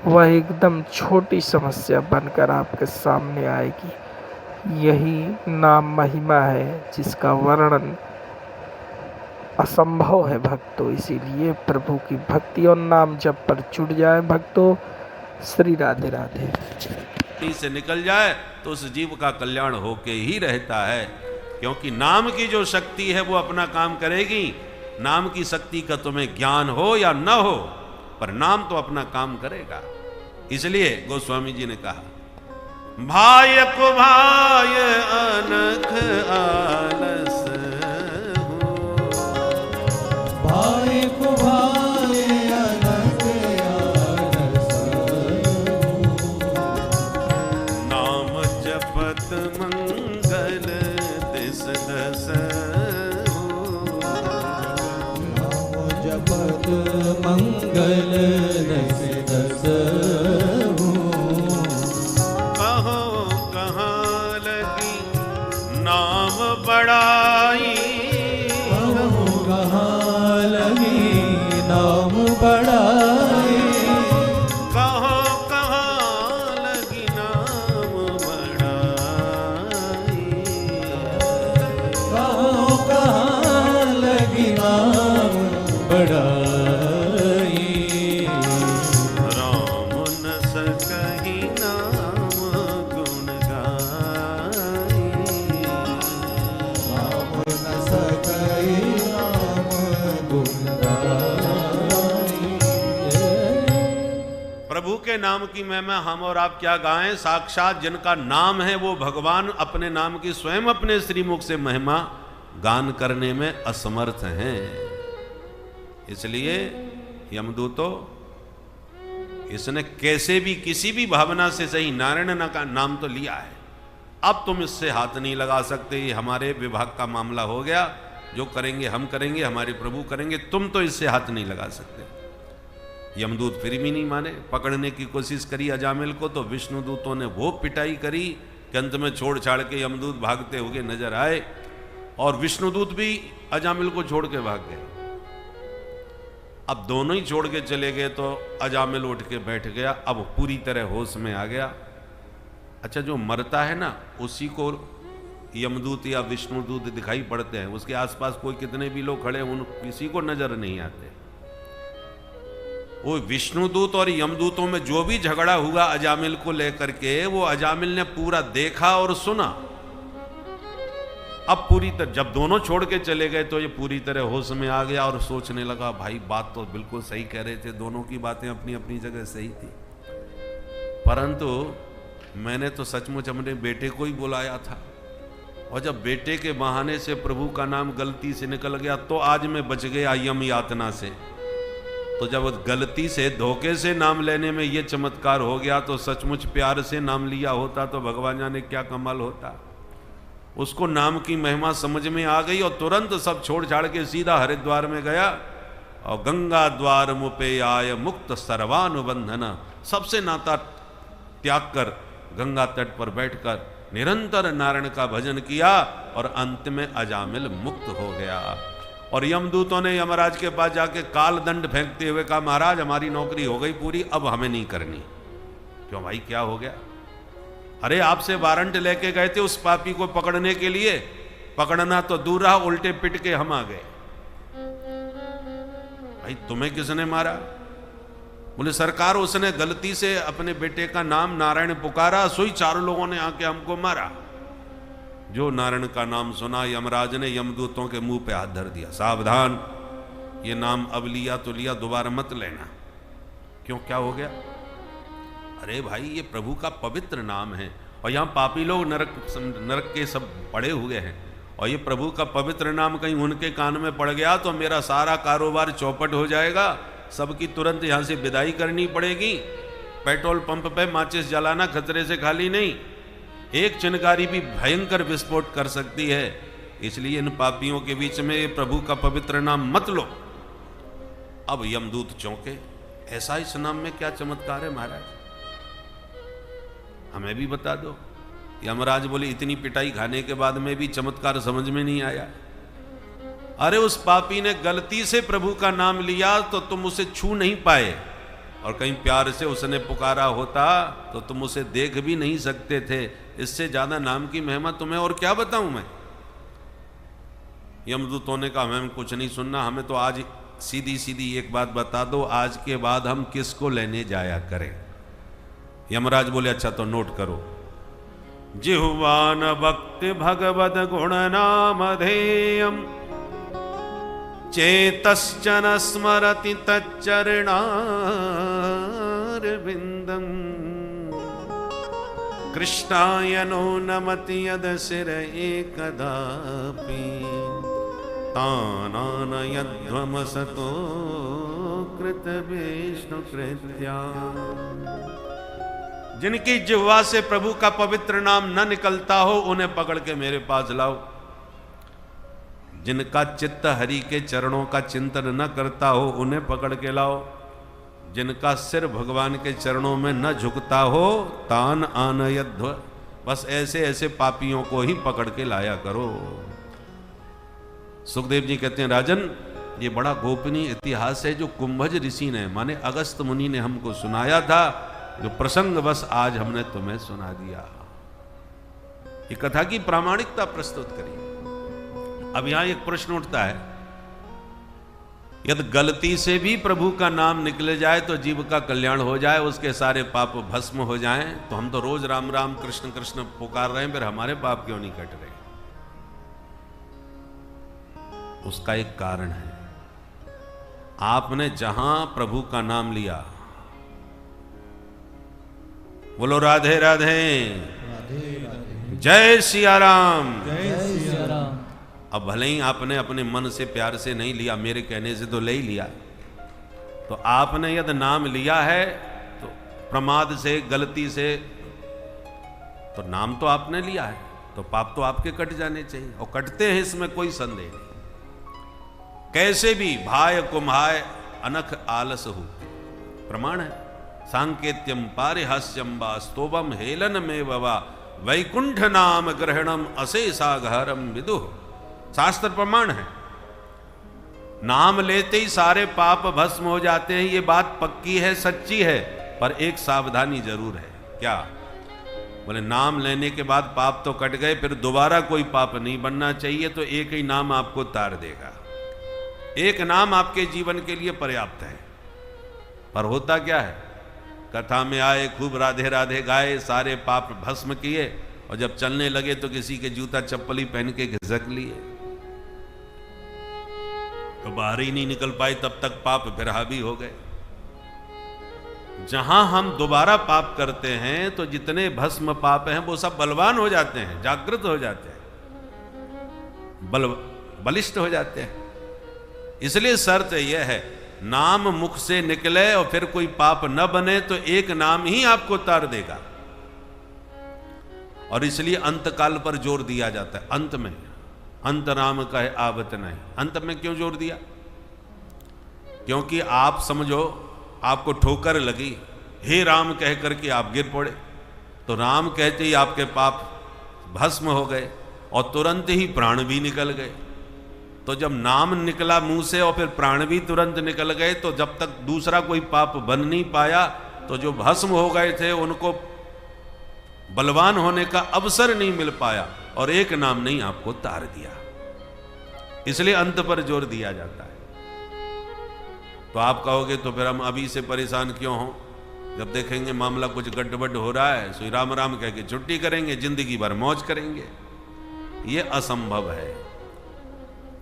वह एकदम छोटी समस्या बनकर आपके सामने आएगी। यही नाम महिमा है जिसका वर्णन असंभव है भक्तों। इसीलिए प्रभु की भक्ति और नाम जप पर जुट जाए भक्तों। श्री राधे राधे। से निकल जाए तो उस जीव का कल्याण होके ही रहता है, क्योंकि नाम की जो शक्ति है वो अपना काम करेगी। नाम की शक्ति का तुम्हें ज्ञान हो या न हो, पर नाम तो अपना काम करेगा। इसलिए गोस्वामी जी ने कहा, भाय को भाय अनख आलस हो, भाय को भाय अनख आलस हो, नाम जपत मंगल दिस दस हो, नाम जपत मंगल दिस दस हो, कहो कहाँ लगी नाम बड़ाई, कहो कहाँ लगी नाम बड़ाई, कहो कहाँ लगी नाम बड़ाई, कहो कहाँ लगी नाम बड़ाई, राम न सकहि नाम गुण गाई, नाम न सकहि नाम गुण गाई। प्रभु के नाम की महिमा हम और आप क्या गाएं? साक्षात जिनका नाम है वो भगवान अपने नाम की स्वयं अपने श्रीमुख से महिमा गान करने में असमर्थ हैं। इसलिए यमदूतो, इसने कैसे भी किसी भी भावना से सही नारायण का नाम तो लिया है, अब तुम इससे हाथ नहीं लगा सकते। ये हमारे विभाग का मामला हो गया, जो करेंगे हम करेंगे, हमारे प्रभु करेंगे, तुम तो इससे हाथ नहीं लगा सकते। यमदूत फिर भी नहीं माने, पकड़ने की कोशिश करी अजामिल को, तो विष्णुदूतों ने वो पिटाई करी कि अंत में छोड़ छाड़ के यमदूत भागते हुए नजर आए, और विष्णुदूत भी अजामिल को छोड़ के भाग गए। अब दोनों ही छोड़ के चले गए तो अजामिल उठ के बैठ गया, अब पूरी तरह होश में आ गया। अच्छा, जो मरता है ना उसी को यमदूत या विष्णुदूत दिखाई पड़ते हैं, उसके आसपास कोई कितने भी लोग खड़े उन किसी को नजर नहीं आते। वो विष्णुदूत और यमदूतों में जो भी झगड़ा हुआ अजामिल को लेकर के, वो अजामिल ने पूरा देखा और सुना। अब पूरी तरह जब दोनों छोड़ के चले गए तो ये पूरी तरह होश में आ गया और सोचने लगा, भाई बात तो बिल्कुल सही कह रहे थे, दोनों की बातें अपनी अपनी जगह सही थी, परंतु मैंने तो सचमुच अपने बेटे को ही बुलाया था, और जब बेटे के बहाने से प्रभु का नाम गलती से निकल गया तो आज मैं बच गया यम यातना से। तो जब गलती से धोखे से नाम लेने में ये चमत्कार हो गया, तो सचमुच प्यार से नाम लिया होता तो भगवान जाने क्या कमाल होता। उसको नाम की महिमा समझ में आ गई और तुरंत सब छोड़ छाड़ के सीधा हरिद्वार में गया, और गंगा द्वार मुपे आय मुक्त सर्वानुबंधन, सबसे नाता त्याग कर गंगा तट पर बैठकर निरंतर नारायण का भजन किया और अंत में अजामिल मुक्त हो गया। और यमदूतों ने यमराज के पास जाके काल दंड फेंकते हुए कहा, महाराज हमारी नौकरी हो गई पूरी, अब हमें नहीं करनी। क्यों भाई, क्या हो गया? अरे आपसे वारंट लेके गए थे उस पापी को पकड़ने के लिए, पकड़ना तो दूर रहा, उल्टे पिट के हम आ गए। भाई तुम्हें किसने मारा? बोले सरकार उसने गलती से अपने बेटे का नाम नारायण पुकारा, सोई 4 लोगों ने आके हमको मारा। जो नारायण का नाम सुना, यमराज ने यमदूतों के मुंह पे हाथ धर दिया, सावधान, ये नाम अब लिया तो लिया, दोबारा मत लेना। क्यों, क्या हो गया? अरे भाई ये प्रभु का पवित्र नाम है और यहाँ पापी लोग नरक के सब पड़े हुए हैं, और ये प्रभु का पवित्र नाम कहीं उनके कान में पड़ गया तो मेरा सारा कारोबार चौपट हो जाएगा, सबकी तुरंत यहाँ से विदाई करनी पड़ेगी। पेट्रोल पंप पे माचिस जलाना खतरे से खाली नहीं, एक चिनगारी भी भयंकर विस्फोट कर सकती है। इसलिए इन पापियों के बीच में ये प्रभु का पवित्र नाम मत लो। अब यमदूत चौंके, ऐसा इस नाम में क्या चमत्कार है महाराज, हमें भी बता दो। यमराज बोले, इतनी पिटाई खाने के बाद में भी चमत्कार समझ में नहीं आया? अरे उस पापी ने गलती से प्रभु का नाम लिया तो तुम उसे छू नहीं पाए, और कहीं प्यार से उसने पुकारा होता तो तुम उसे देख भी नहीं सकते थे। इससे ज्यादा नाम की महिमा तुम्हें और क्या बताऊं मैं? यमदूतों ने कहा, हमें कुछ नहीं सुनना, हमें तो आज सीधी सीधी एक बात बता दो, आज के बाद हम किसको लेने जाया करें? यमराज बोले, अच्छा तो नोट करो, जिह्वान भक्ति भगवद गुण नामधेयम् चेतश्चन स्मरति तच्चरणारविन्दम् कृष्णाय नो नमति यदशिर एकदापि तानानयध्वमसतो कृतविष्णुकृत्या। जिनकी जिह्वा से प्रभु का पवित्र नाम न निकलता हो उन्हें पकड़ के मेरे पास लाओ। जिनका चित्त हरि के चरणों का चिंतन न करता हो उन्हें पकड़ के लाओ। जिनका सिर भगवान के चरणों में न झुकता हो तान आनयध्व, बस ऐसे ऐसे पापियों को ही पकड़ के लाया करो। सुखदेव जी कहते हैं, राजन ये बड़ा गोपनीय इतिहास है जो कुंभज ऋषि ने माने अगस्त मुनि ने हमको सुनाया था, जो प्रसंग बस आज हमने तुम्हें सुना दिया। ये कथा की प्रामाणिकता प्रस्तुत करी। अब यहां एक प्रश्न उठता है, यदि गलती से भी प्रभु का नाम निकले जाए तो जीव का कल्याण हो जाए, उसके सारे पाप भस्म हो जाएं, तो हम तो रोज राम राम कृष्ण कृष्ण पुकार रहे हैं, फिर हमारे पाप क्यों नहीं कट रहे? उसका एक कारण है, आपने जहां प्रभु का नाम लिया, बोलो राधे राधे, जय सिया राम, जय सिया राम। अब भले ही आपने अपने मन से प्यार से नहीं लिया, मेरे कहने से तो ले ही लिया, तो आपने यदि नाम लिया है तो प्रमाद से गलती से तो नाम तो आपने लिया है, तो पाप तो आपके कट जाने चाहिए, और कटते हैं इसमें कोई संदेह नहीं। कैसे भी भाय कुम्हाय अनख आलस हो, प्रमाण है। सांकेत्यम पारिहास्यम वा स्तोभम हेलन में ववा वैकुंठ नाम ग्रहणम अशेषाघरम विदुः, शास्त्र प्रमाण है। नाम लेते ही सारे पाप भस्म हो जाते हैं, ये बात पक्की है, सच्ची है, पर एक सावधानी जरूर है। क्या? बोले नाम लेने के बाद पाप तो कट गए, फिर दोबारा कोई पाप नहीं बनना चाहिए, तो एक ही नाम आपको तार देगा, एक नाम आपके जीवन के लिए पर्याप्त है। पर होता क्या है, कथा में आए, खूब राधे राधे गाए, सारे पाप भस्म किए, और जब चलने लगे तो किसी के जूता चप्पल ही पहन के घिसक लिए, तो बाहर ही नहीं निकल पाए, तब तक पाप फिर हावी हो गए। जहां हम दोबारा पाप करते हैं तो जितने भस्म पाप हैं वो सब बलवान हो जाते हैं, जागृत हो जाते हैं, बलिष्ठ हो जाते हैं। इसलिए शर्त यह है, नाम मुख से निकले और फिर कोई पाप न बने, तो एक नाम ही आपको तार देगा। और इसलिए अंतकाल पर जोर दिया जाता है। अंत में अंत राम कहे आवत नहीं, अंत में क्यों जोर दिया? क्योंकि आप समझो आपको ठोकर लगी, हे राम कह करके आप गिर पड़े, तो राम कहते ही आपके पाप भस्म हो गए और तुरंत ही प्राण भी निकल गए। तो जब नाम निकला मुंह से और फिर प्राण भी तुरंत निकल गए, तो जब तक दूसरा कोई पाप बन नहीं पाया, तो जो भस्म हो गए थे उनको बलवान होने का अवसर नहीं मिल पाया और एक नाम नहीं आपको तार दिया। इसलिए अंत पर जोर दिया जाता है। तो आप कहोगे तो फिर हम अभी से परेशान क्यों हों? जब देखेंगे मामला कुछ गड़बड़ हो रहा है, सो राम राम कह के छुट्टी करेंगे, जिंदगी भर मौज करेंगे। ये असंभव है।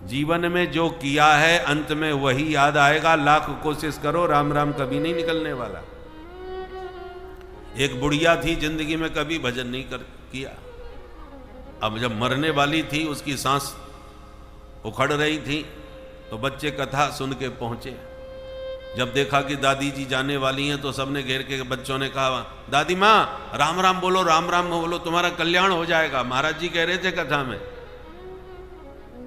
जीवन में जो किया है अंत में वही याद आएगा। लाख कोशिश करो, राम राम कभी नहीं निकलने वाला। एक बुढ़िया थी, जिंदगी में कभी भजन नहीं किया। अब जब मरने वाली थी, उसकी सांस उखड़ रही थी, तो बच्चे कथा सुन के पहुंचे। जब देखा कि दादी जी जाने वाली हैं, तो सबने घेर के बच्चों ने कहा, दादी माँ राम राम बोलो, राम राम बोलो, तुम्हारा कल्याण हो जाएगा। महाराज जी कह रहे थे कथा में।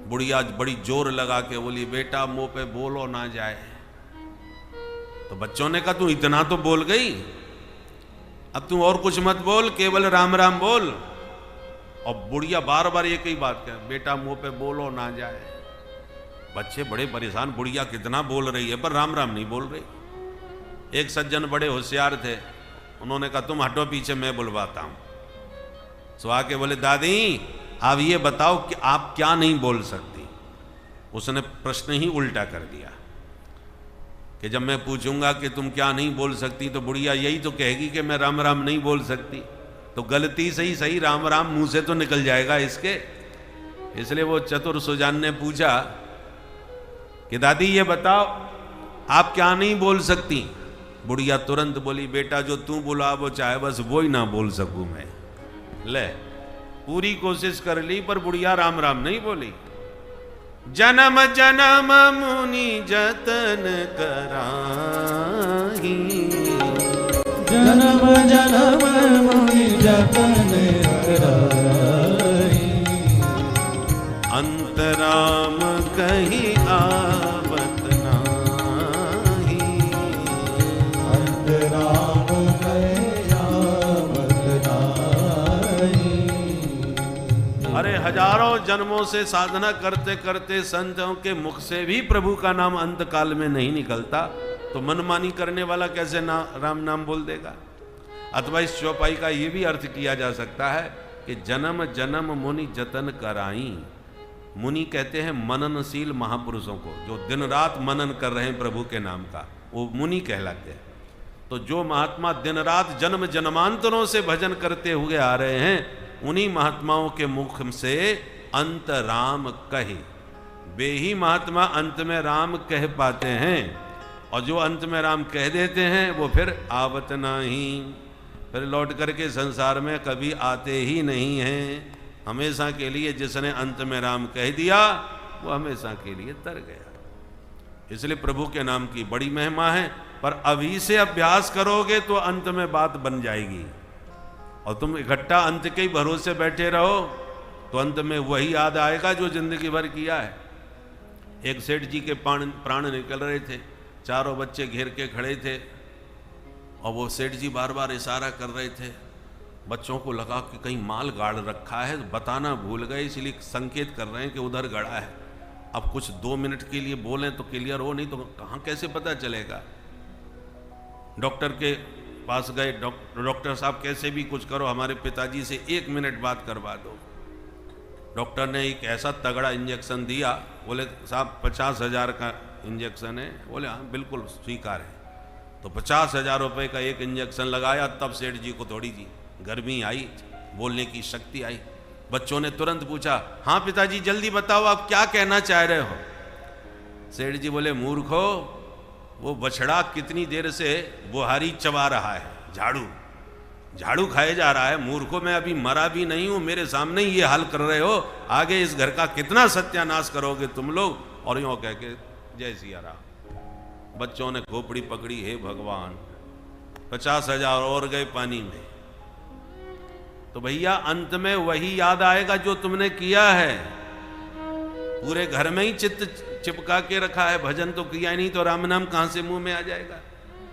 बुढ़िया बड़ी जोर लगा के बोली, बेटा मुंह पे बोलो ना जाए। तो बच्चों ने कहा, तू इतना तो बोल गई, अब तू और कुछ मत बोल, केवल राम राम बोल। और बुढ़िया बार बार एक ही बात कह, बेटा मुंह पे बोलो ना जाए। बच्चे बड़े परेशान, बुढ़िया कितना बोल रही है पर राम राम नहीं बोल रही। एक सज्जन बड़े होशियार थे, उन्होंने कहा, तुम हटो पीछे, मैं बुलवाता हूं। सो आके बोले, दादी आप ये बताओ कि आप क्या नहीं बोल सकती। उसने प्रश्न ही उल्टा कर दिया कि जब मैं पूछूंगा कि तुम क्या नहीं बोल सकती, तो बुढ़िया यही तो कहेगी कि मैं राम राम नहीं बोल सकती। तो गलती से ही सही राम राम मुंह से तो निकल जाएगा इसके। इसलिए वो चतुर सुजान ने पूछा कि दादी ये बताओ आप क्या नहीं बोल सकती। बुढ़िया तुरंत बोली, बेटा जो तू बुला वो चाहे बस वो ही ना बोल सकूं मैं। ले, पूरी कोशिश कर ली पर बुढ़िया राम राम नहीं बोली। जन्म जन्म मुनि जतन कराही, जन्म जन्म मुनि जतन कराही, अंतराम कहीं आवत नाही, अंतराम कहीं आवत नाही। अरे हजारों जन्मों से साधना करते करते संतों के मुख से भी प्रभु का नाम अंत काल में नहीं निकलता, तो मनमानी करने वाला कैसे राम नाम बोल देगा। अथवा इस चौपाई का यह भी अर्थ किया जा सकता है कि जन्म जन्म मुनि जतन कराई। मुनि कहते हैं मननशील महापुरुषों को, जो दिन रात मनन कर रहे हैं प्रभु के नाम का, वो मुनि कहलाते हैं। तो जो महात्मा दिन रात जन्म जन्मांतरों से भजन करते हुए आ रहे हैं, उन्हीं महात्माओं के मुख से अंत राम कहे। वे ही महात्मा अंत में राम कह पाते हैं, और जो अंत में राम कह देते हैं वो फिर आवत नहीं, फिर लौट करके संसार में कभी आते ही नहीं हैं। हमेशा के लिए जिसने अंत में राम कह दिया वो हमेशा के लिए तर गया। इसलिए प्रभु के नाम की बड़ी महिमा है, पर अभी से अभ्यास करोगे तो अंत में बात बन जाएगी। और तुम इकट्ठा अंत के ही भरोसे बैठे रहो तो अंत में वही याद आएगा जो जिंदगी भर किया है। एक सेठ जी के प्राण निकल रहे थे, चारों बच्चे घेर के खड़े थे, और वो सेठ जी बार बार इशारा कर रहे थे। बच्चों को लगा कि कहीं माल गाड़ रखा है, बताना भूल गए, इसलिए संकेत कर रहे हैं कि उधर गड़ा है। अब कुछ 2 मिनट के लिए बोलें तो क्लियर हो, नहीं तो कहाँ कैसे पता चलेगा। डॉक्टर के पास गए, डॉक्टर साहब कैसे भी कुछ करो, हमारे पिताजी से 1 मिनट बात करवा दो। डॉक्टर ने एक ऐसा तगड़ा इंजेक्शन दिया, बोले साहब 50,000 का इंजेक्शन है। बोले हाँ बिल्कुल स्वीकार है। तो 50,000 रुपये का एक इंजेक्शन लगाया, तब सेठ जी को थोड़ी जी गर्मी आई, बोलने की शक्ति आई। बच्चों ने तुरंत पूछा, हाँ पिताजी जल्दी बताओ आप क्या कहना चाह रहे हो। सेठ जी बोले, मूर्खो, वो बछड़ा कितनी देर से बुहारी चबा रहा है, झाड़ू खाए जा रहा है। मूर्खो, मैं अभी मरा भी नहीं हूं, मेरे सामने ही ये हाल कर रहे हो, आगे इस घर का कितना सत्यानाश करोगे तुम लोग। और यूं कह के जय सिया राम। बच्चों ने खोपड़ी पकड़ी, हे भगवान 50,000 और गए पानी में। तो भैया अंत में वही याद आएगा जो तुमने किया है। पूरे घर में ही चित्त चिपका के रखा है, भजन तो किया ही नहीं, तो राम नाम कहां से मुंह में आ जाएगा।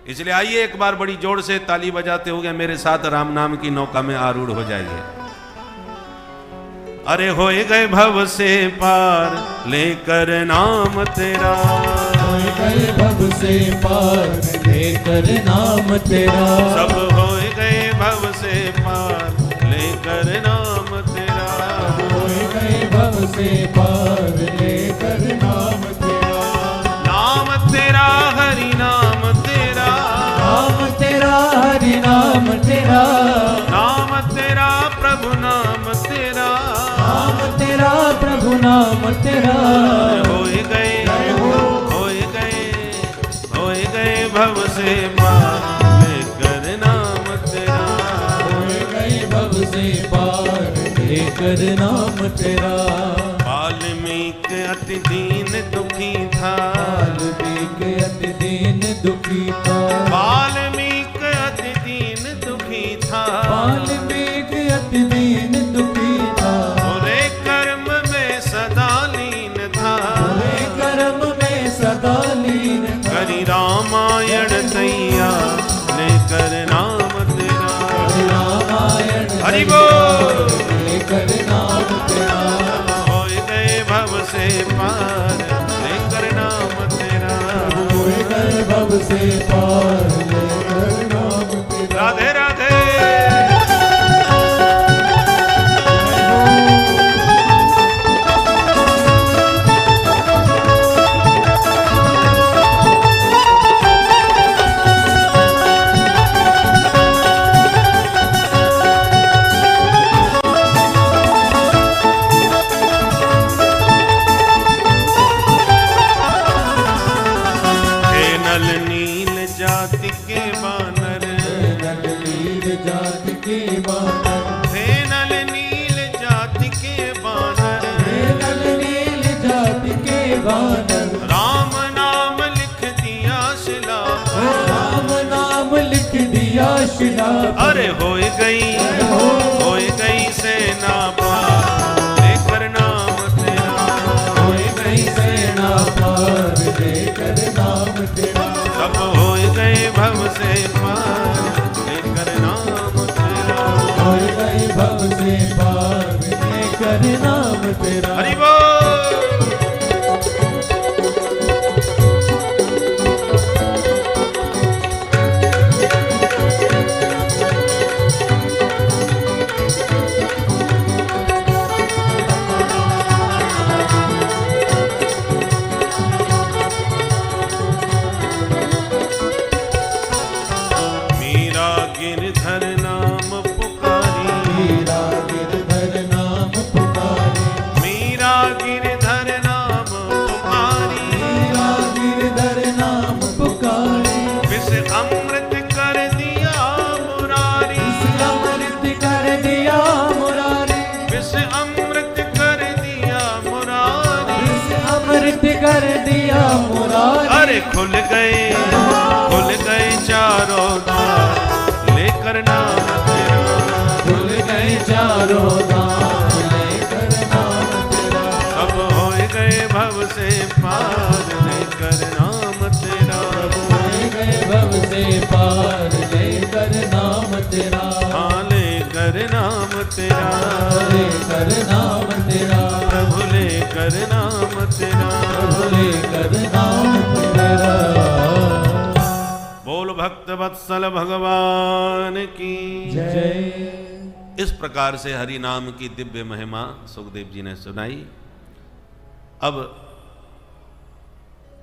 इसलिए आइए एक बार बड़ी जोर से ताली बजाते हुए मेरे साथ राम नाम की नौका में आरूढ़ हो जाइए। अरे होए गए भव से पार लेकर नाम तेरा, होए गए भव से पार लेकर नाम तेरा, सब होए गए भव से पार लेकर नाम तेरा, होए गए भव से पार लेकर नाम तेरा, नाम तेरा हरि नाम तेरा, नाम तेरा हरि नाम तेरा, नाम तेरा प्रभु नाम तेरा, नाम तेरा प्रभु नाम तेरा, होए गए होए गए भव से पार लेकर नाम तेरा, होए गए भव से पार लेकर नाम तेरा, वाल्मीकि अति दीन दुखी था, वाल्मीकि अति दीन दुखी था, वाल्मीकि अति दीन दुखी था, वाल्मीकि अति दीन दुखी था, बुरे कर्म में सदा लीन था, बुरे कर्म में सदा लीन था, करी रामायण तैया लेकर नाम तेरा, रामायण हरि बोल। लेकर नाम तेरा, होए गए भव से पार लेकर नाम तेरा, होए गए भव से पार लेकर नाम तेरा। राधे राधे। हे नल नील जाति के बानर, नल नील जाति के बानर, हे नल नील जाति के बानर, नल नील जाति के बानर, राम नाम लिख दिया शिला पर, राम नाम लिख दिया शिला पर, अरे होए गई सेना पार लेकर नाम तेरा, होए गई सेना पार लेकर नाम तेरा, सब होए गए भव से पार लेकर नाम तेरा, होए गए भव से पार लेकर नाम तेरा। हरि बोल। मीरा गिरधर नाम पुकारी, मीरा गिरधर नाम पुकारे, मीरा गिरधर नाम पुकारी, मीरा गिरधर नाम पुकारे, विष अमृत कर दिया मुरारी, अमृत कर दिया मुरारी, विष अमृत कर दिया मुरारी, अमृत कर दिया मुरारी, अरे खुल गए चारों द्वार लेकर नाम तेरा, खुल गए चारों धाम लेकर नाम तेरा, सब होए गए भव से पार लेकर नाम तेरा, होए गए भव से पार लेकर नाम तेरा, हाँ लेकर नाम तेरा, लेकर नाम तेरा, प्रभु लेकर नाम तेरा, लेकर नाम तेरा। बोल भक्त वत्सल भगवान की जय। इस प्रकार से हरि नाम की दिव्य महिमा सुखदेव जी ने सुनाई। अब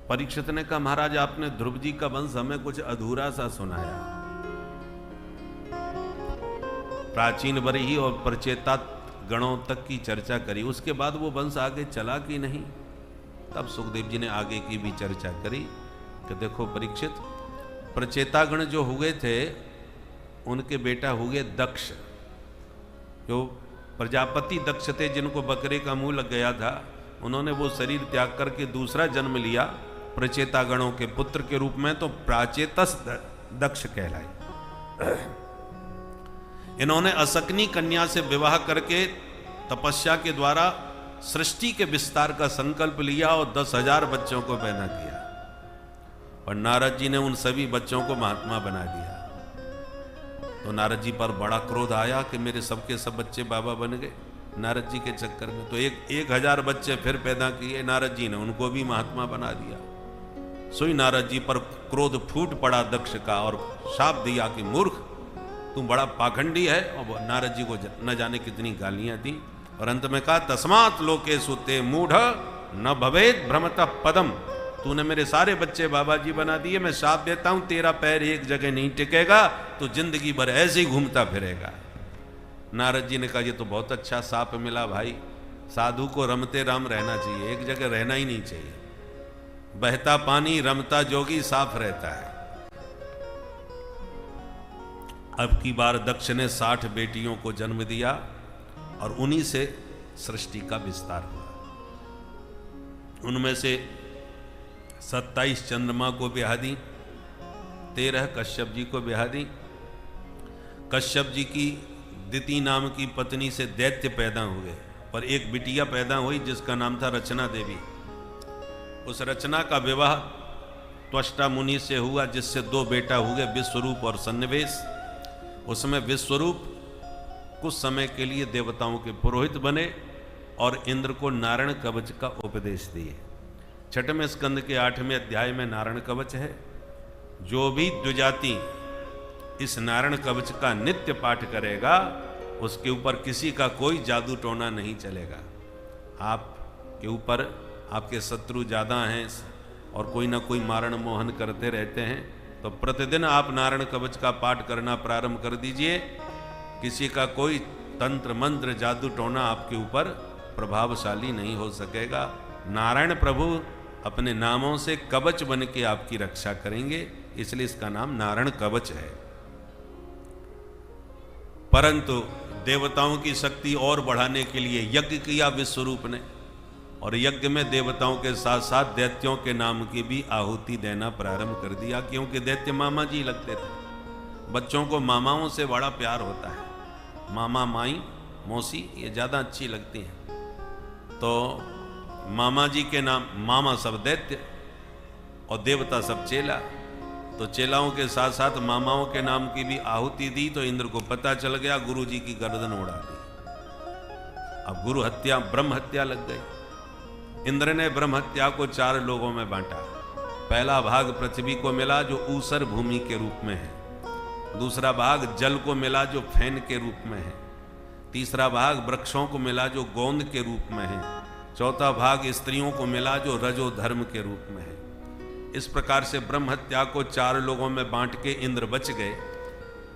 परीक्षित ने कहा, महाराज आपने ध्रुव जी का वंश हमें कुछ अधूरा सा सुनाया, प्राचीन बरही और प्रचेता गणों तक की चर्चा करी, उसके बाद वो वंश आगे चला कि नहीं। तब सुखदेव जी ने आगे की भी चर्चा करी कि देखो परीक्षित, प्रचेतागण जो हुए थे उनके बेटा हुए दक्ष, जो प्रजापति दक्ष थे, जिनको बकरे का मुंह लग गया था, उन्होंने वो शरीर त्याग करके दूसरा जन्म लिया प्रचेतागणों के पुत्र के रूप में, तो प्राचेतस दक्ष कहलाए। इन्होंने असकनी कन्या से विवाह करके तपस्या के द्वारा सृष्टि के विस्तार का संकल्प लिया और 10,000 बच्चों को पैदा किया। और नारद जी ने उन सभी बच्चों को महात्मा बना दिया। तो नारद जी पर बड़ा क्रोध आया कि मेरे सबके सब बच्चे बाबा बन गए नारद जी के चक्कर में। तो 1000 बच्चे फिर पैदा किए नारद जी ने, उनको भी महात्मा बना दिया। सोई नारद जी पर क्रोध फूट पड़ा दक्ष का और शाप दिया कि मूर्ख, तू बड़ा पाखंडी है। और नारद जी को न जाने कितनी गालियां दी। और अंत में कहा, तस्मात् लोकेषु ते मूढ़ न भवेत् भ्रमतः पदम। तूने मेरे सारे बच्चे बाबा जी बना दिए, मैं शाप देता हूं तेरा पैर एक जगह नहीं टिकेगा, तो जिंदगी भर ऐसे ही घूमता फिरेगा। नारद जी ने कहा, ये तो बहुत अच्छा शाप मिला भाई, साधु को रमते राम रहना चाहिए, एक जगह रहना ही नहीं चाहिए। बहता पानी रमता जोगी साफ रहता है। अब की बार दक्ष ने 60 बेटियों को जन्म दिया और उन्हीं से सृष्टि का विस्तार हुआ। उनमें से 27 चंद्रमा को ब्याह दी, 13 कश्यप जी को ब्याह दी। कश्यप जी की दिति नाम की पत्नी से दैत्य पैदा हुए, पर एक बिटिया पैदा हुई जिसका नाम था रचना देवी। उस रचना का विवाह त्वष्टा मुनि से हुआ, जिससे 2 बेटा हुए, विश्वरूप और सन्निवेश। उसमें विश्वरूप कुछ समय के लिए देवताओं के पुरोहित बने और इंद्र को नारायण कवच का उपदेश दिए। 6वें स्कंद के 8वें अध्याय में नारायण कवच है। जो भी द्विजाति इस नारायण कवच का नित्य पाठ करेगा, उसके ऊपर किसी का कोई जादू टोना नहीं चलेगा। आपके ऊपर आपके शत्रु ज़्यादा हैं और कोई ना कोई मारण मोहन करते रहते हैं, तो प्रतिदिन आप नारायण कवच का पाठ करना प्रारंभ कर दीजिए। किसी का कोई तंत्र मंत्र जादू टोना आपके ऊपर प्रभावशाली नहीं हो सकेगा। नारायण प्रभु अपने नामों से कवच बन के आपकी रक्षा करेंगे, इसलिए इसका नाम नारायण कवच है। परंतु देवताओं की शक्ति और बढ़ाने के लिए यज्ञ किया विश्वरूप ने, और यज्ञ में देवताओं के साथ साथ दैत्यों के नाम की भी आहुति देना प्रारंभ कर दिया, क्योंकि दैत्य मामा जी लगते थे। बच्चों को मामाओं से बड़ा प्यार होता है, मामा माई मौसी ये ज़्यादा अच्छी लगती हैं। तो मामा जी के नाम, मामा सब दैत्य और देवता सब चेला, तो चेलाओं के साथ साथ मामाओं के नाम की भी आहुति दी। तो इंद्र को पता चल गया, गुरु जी की गर्दन उड़ा दी। अब गुरु हत्या, ब्रह्म हत्या लग गई। इंद्र ने ब्रह्म हत्या को 4 लोगों में बांटा। पहला भाग पृथ्वी को मिला जो ऊसर भूमि के रूप में है, दूसरा भाग जल को मिला जो फैन के रूप में है, तीसरा भाग वृक्षों को मिला जो गोंद के रूप में है, चौथा भाग स्त्रियों को मिला जो रजो धर्म के रूप में है। इस प्रकार से ब्रह्म हत्या को 4 लोगों में बांट के इंद्र बच गए।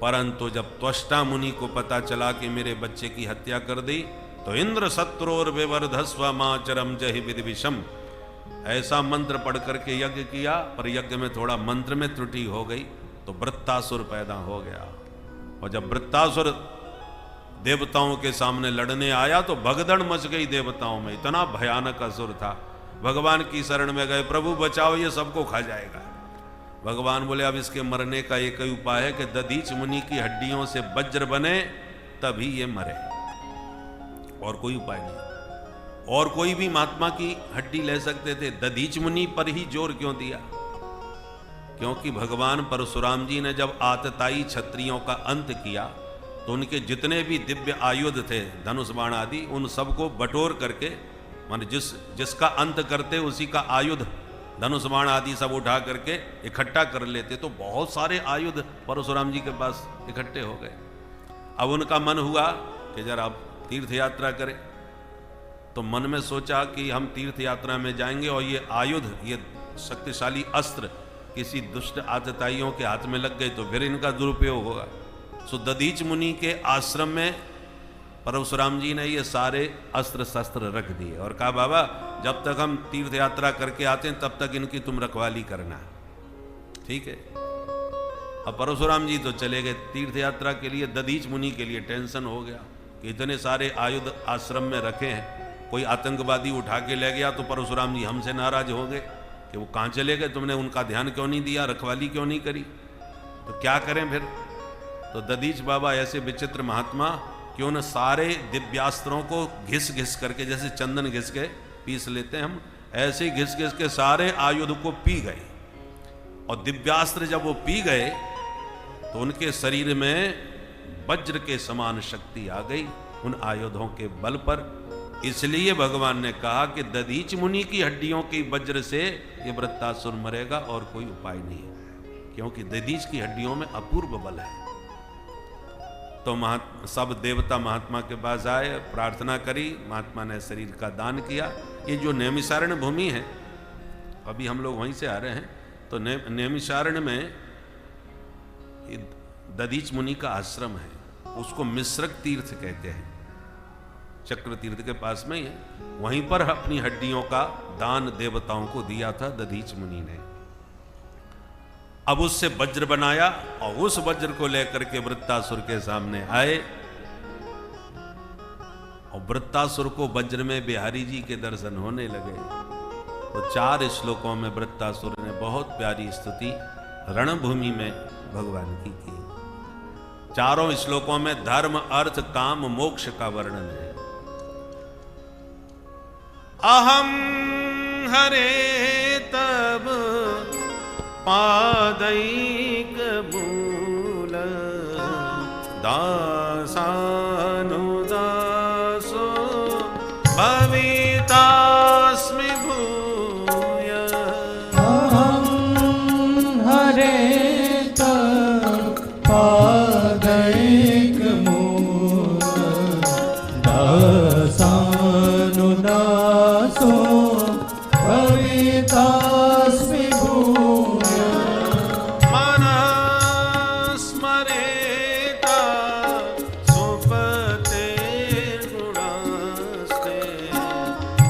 परंतु जब त्वष्टा मुनि को पता चला कि मेरे बच्चे की हत्या कर दी, तो इंद्र शत्रुर विवर्धस्व माचरम जहि विद्विषम, ऐसा मंत्र पढ़ करके यज्ञ किया, पर यज्ञ में थोड़ा मंत्र में त्रुटि हो गई, तो वृत्तासुर पैदा हो गया। और जब वृत्तासुर देवताओं के सामने लड़ने आया तो भगदड़ मच गई देवताओं में, इतना भयानक असुर था। भगवान की शरण में गए, प्रभु बचाओ, ये सबको खा जाएगा। भगवान बोले, अब इसके मरने का एक ही उपाय है कि दधीच मुनि की हड्डियों से वज्र बने, तभी ये मरे, और कोई उपाय नहीं। और कोई भी महात्मा की हड्डी ले सकते थे, दधीच मुनि पर ही जोर क्यों दिया? क्योंकि भगवान परशुराम जी ने जब आतताई क्षत्रियों का अंत किया, तो उनके जितने भी दिव्य आयुध थे, धनुष बाण आदि, उन सबको बटोर करके, मान जिसका अंत करते उसी का आयुध, धनुष बाण आदि सब उठा करके इकट्ठा कर लेते। तो बहुत सारे आयुध परशुराम जी के पास इकट्ठे हो गए। अब उनका मन हुआ कि जरा अब तीर्थ यात्रा करें। तो मन में सोचा कि हम तीर्थ यात्रा में जाएंगे और ये आयुध, ये शक्तिशाली अस्त्र किसी दुष्ट आतताइयों के हाथ में लग गए तो फिर इनका दुरुपयोग होगा। सो दधीच मुनि के आश्रम में परशुराम जी ने ये सारे अस्त्र शस्त्र रख दिए और कहा, बाबा जब तक हम तीर्थ यात्रा करके आते हैं तब तक इनकी तुम रखवाली करना, ठीक है। अब परशुराम जी तो चले गए तीर्थ यात्रा के लिए। दधीच मुनि के लिए टेंशन हो गया कि इतने सारे आयुध आश्रम में रखे हैं, कोई आतंकवादी उठा के ले गया तो परशुराम जी हमसे नाराज हो गए कि वो कहाँ चले गए, तुमने उनका ध्यान क्यों नहीं दिया, रखवाली क्यों नहीं करी, तो क्या करें फिर। तो दधीच बाबा ऐसे विचित्र महात्मा कि उन सारे दिव्यास्त्रों को घिस घिस करके, जैसे चंदन घिस के पीस लेते हैं हम, ऐसे घिस घिस के सारे आयुध को पी गए। और दिव्यास्त्र जब वो पी गए तो उनके शरीर में वज्र के समान शक्ति आ गई उन आयुधों के बल पर। इसलिए भगवान ने कहा कि दधीच मुनि की हड्डियों की वज्र से ये वृत्तासुर मरेगा और कोई उपाय नहीं है, क्योंकि दधीच की हड्डियों में अपूर्व बल है। तो सब देवता महात्मा के पास आए, प्रार्थना करी, महात्मा ने शरीर का दान किया। ये जो नैमिषारण्य भूमि है, अभी हम लोग वहीं से आ रहे हैं, तो नैमिषारण्य में दधीच मुनि का आश्रम है, उसको मिश्रक तीर्थ कहते हैं, चक्र तीर्थ के पास में ही है। वहीं पर अपनी हड्डियों का दान देवताओं को दिया था दधीच मुनि ने। अब उससे वज्र बनाया और उस वज्र को लेकर के वृत्तासुर के सामने आए, और वृत्तासुर को वज्र में बिहारी जी के दर्शन होने लगे। तो 4 श्लोकों में वृत्तासुर ने बहुत प्यारी स्तुति रणभूमि में भगवान की 4 श्लोकों में धर्म अर्थ काम मोक्ष का वर्णन है। अहम हरे तब पादैक मूल दासानुदासो भवितास्मि भूय। अहं हरे तव पादैक मूल दासानुदासो भवितास्मि भूय। मनस्मरेता सुपते गुणास्ते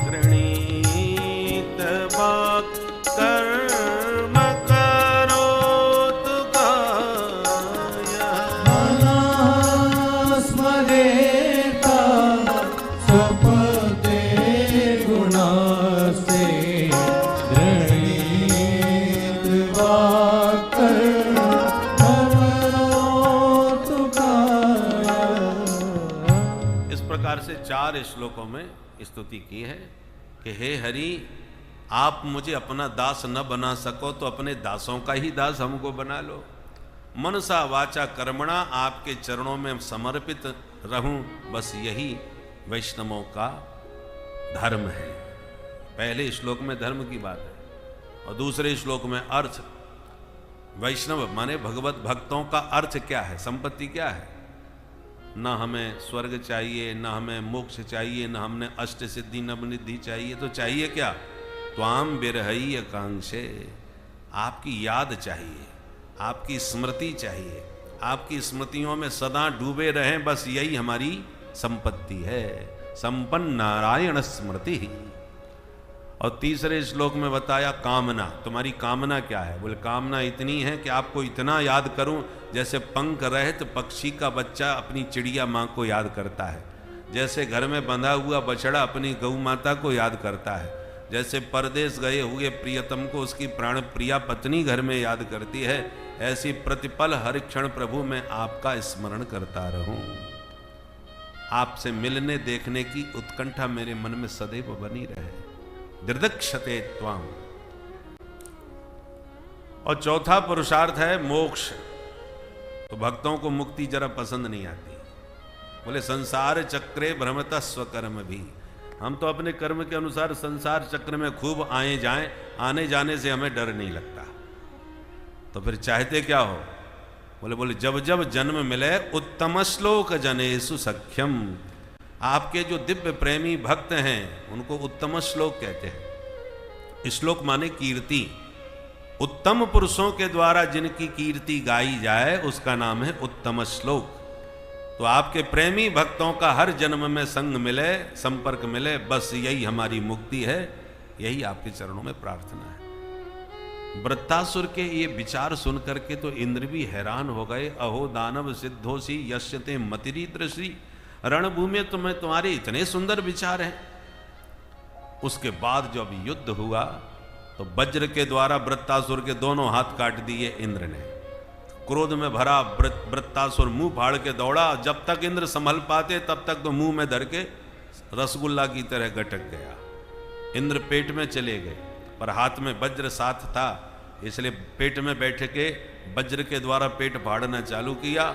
गृणीत वाक् कर्म करोतु कायः। मनस्मरेता सुपते गुणास्ते गृणीत वाक् कर्म करोतु कायः। इस प्रकार से 4 श्लोकों में स्तुति की है कि हे हरि, आप मुझे अपना दास न बना सको तो अपने दासों का ही दास हमको बना लो। मनसा वाचा कर्मणा आपके चरणों में समर्पित रहूं, बस यही वैष्णवों का धर्म है। पहले श्लोक में धर्म की बात है और दूसरे श्लोक में अर्थ। वैष्णव माने भगवत भक्तों का अर्थ क्या है, संपत्ति क्या है? न हमें स्वर्ग चाहिए, न हमें मोक्ष चाहिए, न हमने अष्ट सिद्धि नवनिधि चाहिए, तो चाहिए क्या? त्वाम बिरहई आकांक्षे, आपकी याद चाहिए, आपकी स्मृति चाहिए, आपकी स्मृतियों में सदा डूबे रहें, बस यही हमारी संपत्ति है। संपन्न नारायण स्मृति। और तीसरे श्लोक में बताया कामना, तुम्हारी कामना क्या है? बोले कामना इतनी है कि आपको इतना याद करूं जैसे पंख रहित पक्षी का बच्चा अपनी चिड़िया माँ को याद करता है, जैसे घर में बंधा हुआ बछड़ा अपनी गौ माता को याद करता है, जैसे परदेश गए हुए प्रियतम को उसकी प्राण प्रिया पत्नी घर में याद करती है, ऐसी प्रतिपल हर क्षण प्रभु मैं आपका स्मरण करता रहूं। आपसे मिलने देखने की उत्कंठा मेरे मन में सदैव बनी रहे। दृदक्षते त्वाम। और चौथा पुरुषार्थ है मोक्ष। तो भक्तों को मुक्ति जरा पसंद नहीं आती। बोले संसार चक्रे भ्रमता स्वकर्म भी, हम तो अपने कर्म के अनुसार संसार चक्र में खूब आए जाएं, आने जाने से हमें डर नहीं लगता। तो फिर चाहते क्या हो? बोले जब जब जन्म मिले उत्तम श्लोक जनेषु सख्यम। आपके जो दिव्य प्रेमी भक्त हैं उनको उत्तम श्लोक कहते हैं। श्लोक माने कीर्ति। उत्तम पुरुषों के द्वारा जिनकी कीर्ति गाई जाए उसका नाम है उत्तम श्लोक। तो आपके प्रेमी भक्तों का हर जन्म में संग मिले, संपर्क मिले, बस यही हमारी मुक्ति है। यही आपके चरणों में प्रार्थना है। वृत्तासुर के ये विचार सुन करके तो इंद्र भी हैरान हो गए। अहो दानव सिद्धोसी यश्यते मतिरीदृश्री, रणभूमि में तुम्हारे इतने सुंदर विचार हैं। उसके बाद जब युद्ध हुआ तो वज्र के द्वारा वृत्तासुर के दोनों हाथ काट दिए इंद्र ने। क्रोध में भरा वृत्तासुर मुंह फाड़ के दौड़ा। जब तक इंद्र संभल पाते तब तक तो मुंह में धर के रसगुल्ला की तरह गटक गया। इंद्र पेट में चले गए, पर हाथ में वज्र साथ था। इसलिए पेट में बैठ के वज्र के द्वारा पेट फाड़ना चालू किया,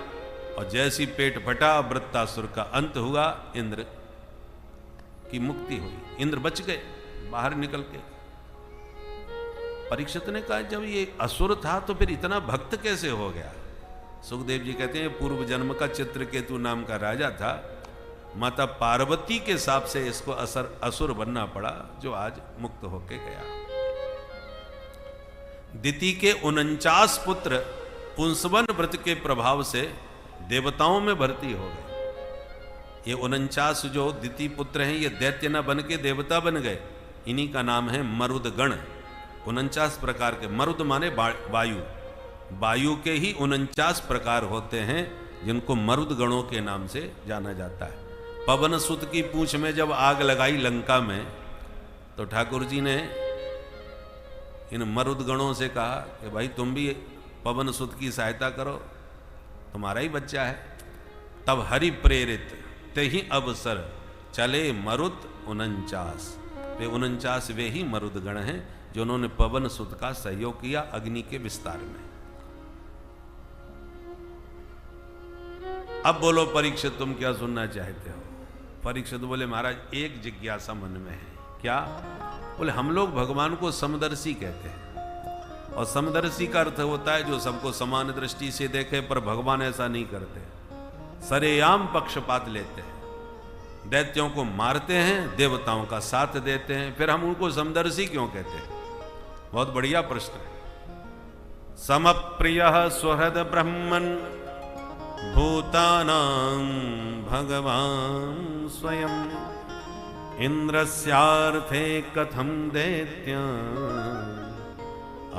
और जैसी पेट फटा वृत्तासुर का अंत हुआ, इंद्र की मुक्ति हुई, इंद्र बच गए बाहर निकल के। परीक्षित ने कहा जब ये असुर था तो फिर इतना भक्त कैसे हो गया? सुखदेव जी कहते हैं पूर्व जन्म का चित्रकेतु नाम का राजा था, माता पार्वती के हिसाब से इसको असुर बनना पड़ा, जो आज मुक्त होके गया। दिति के 49 पुत्र पुंसवन व्रत के प्रभाव से देवताओं में भर्ती हो गए। ये 49 जो दिति पुत्र हैं, ये दैत्य न बन के देवता बन गए। इन्हीं का नाम है मरुदगण। 49 प्रकार के, मरुद माने वायु, वायु के ही 49 प्रकार होते हैं जिनको मरुदगणों के नाम से जाना जाता है। पवन सुत की पूंछ में जब आग लगाई लंका में, तो ठाकुर जी ने इन मरुदगणों से कहा कि भाई तुम भी पवन सुत की सहायता करो, तुम्हारा ही बच्चा है। तब हरि प्रेरित ते ही अवसर चले मरुद 49। वे 49 वे ही मरुदगण हैं जिन्होंने पवन सुत का सहयोग किया अग्नि के विस्तार में। अब बोलो परीक्षित, तुम क्या सुनना चाहते हो? परीक्षित बोले महाराज एक जिज्ञासा मन में है। क्या? बोले हम लोग भगवान को समदर्शी कहते हैं, और समदर्शी का अर्थ होता है जो सबको समान दृष्टि से देखे, पर भगवान ऐसा नहीं करते, सरेआम पक्षपात लेते हैं, दैत्यों को मारते हैं, देवताओं का साथ देते हैं, फिर हम उनको समदर्शी क्यों कहते हैं? बहुत बढ़िया प्रश्न है। समप्रियः स्वहृद ब्रह्मन् भूतानां भगवान् स्वयं इंद्रस्यार्थे कथं दैत्यान्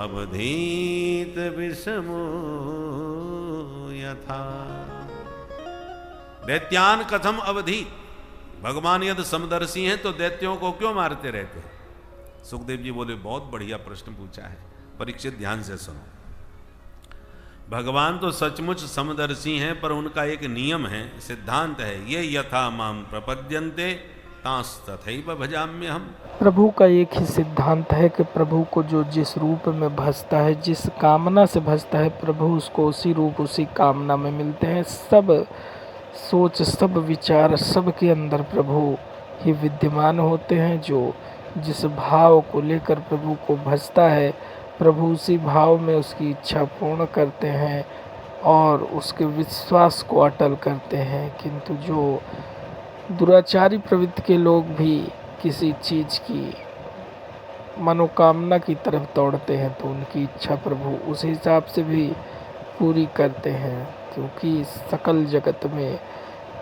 अवधीत विषमो यथा। दैत्यान कथम अवधीत, भगवान यदि समदर्शी हैं तो दैत्यों को क्यों मारते रहते हैं? सुखदेव जी बोले बहुत बढ़िया प्रश्न पूछा है। परीक्षित ध्यान से सुनो। भगवान तो सचमुच समदर्शी हैं, पर उनका एक नियम है, सिद्धांत है, ये यथा माम प्रपद्यन्ते तांस तथैव भजाम्य हम। प्रभु का एक ही सिद्धांत है कि प्रभु को जो जिस रूप में भजता है, जिस कामना से भजता है, प्रभु उसको उसी रूप उसी कामना में मिलते हैं। सब सोच, सब विचार, सब के अंदर प्रभु ही विद्यमान होते हैं। जो जिस भाव को लेकर प्रभु को भजता है, प्रभु उसी भाव में उसकी इच्छा पूर्ण करते हैं और उसके विश्वास को अटल करते हैं। किंतु जो दुराचारी प्रवृत्ति के लोग भी किसी चीज़ की मनोकामना की तरफ दौड़ते हैं, तो उनकी इच्छा प्रभु उस हिसाब से भी पूरी करते हैं। क्योंकि सकल जगत में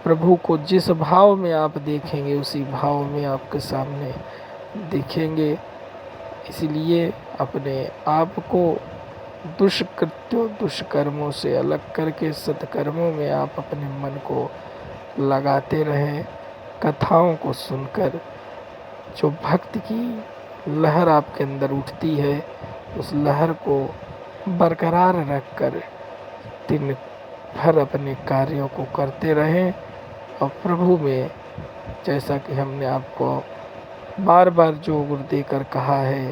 प्रभु को जिस भाव में आप देखेंगे, उसी भाव में आपके सामने दिखेंगे। इसलिए अपने आप को दुष्कृत्यों, दुष्कर्मों से अलग करके सत्कर्मों में आप अपने मन को लगाते रहें। कथाओं को सुनकर जो भक्ति की लहर आपके अंदर उठती है, उस लहर को बरकरार रखकर दिन भर अपने कार्यों को करते रहें। और प्रभु में, जैसा कि हमने आपको बार बार जो गुरु देकर कहा है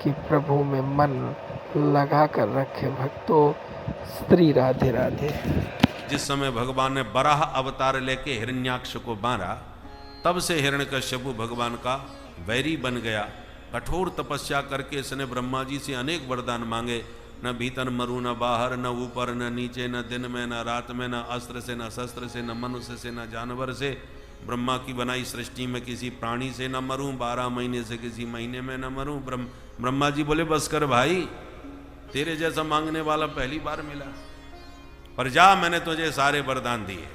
कि प्रभु में मन लगा कर रखे भक्तों। श्री राधे राधे। जिस समय भगवान ने बराह अवतार लेके हिरण्याक्ष को मारा, तब से हिरण्यकश्यपु भगवान का वैरी बन गया। कठोर तपस्या करके इसने ब्रह्मा जी से अनेक वरदान मांगे, न भीतर मरू, न बाहर, न ऊपर, न नीचे, न दिन में, न रात में, न अस्त्र से, न शस्त्र से, न मनुष्य से, न जानवर से, ब्रह्मा की बनाई सृष्टि में किसी प्राणी से न मरूं, 12 महीने से किसी महीने में न मरूं। ब्रह्मा जी बोले बस कर भाई, तेरे जैसा मांगने वाला पहली बार मिला, पर जा, मैंने तुझे सारे वरदान दिए।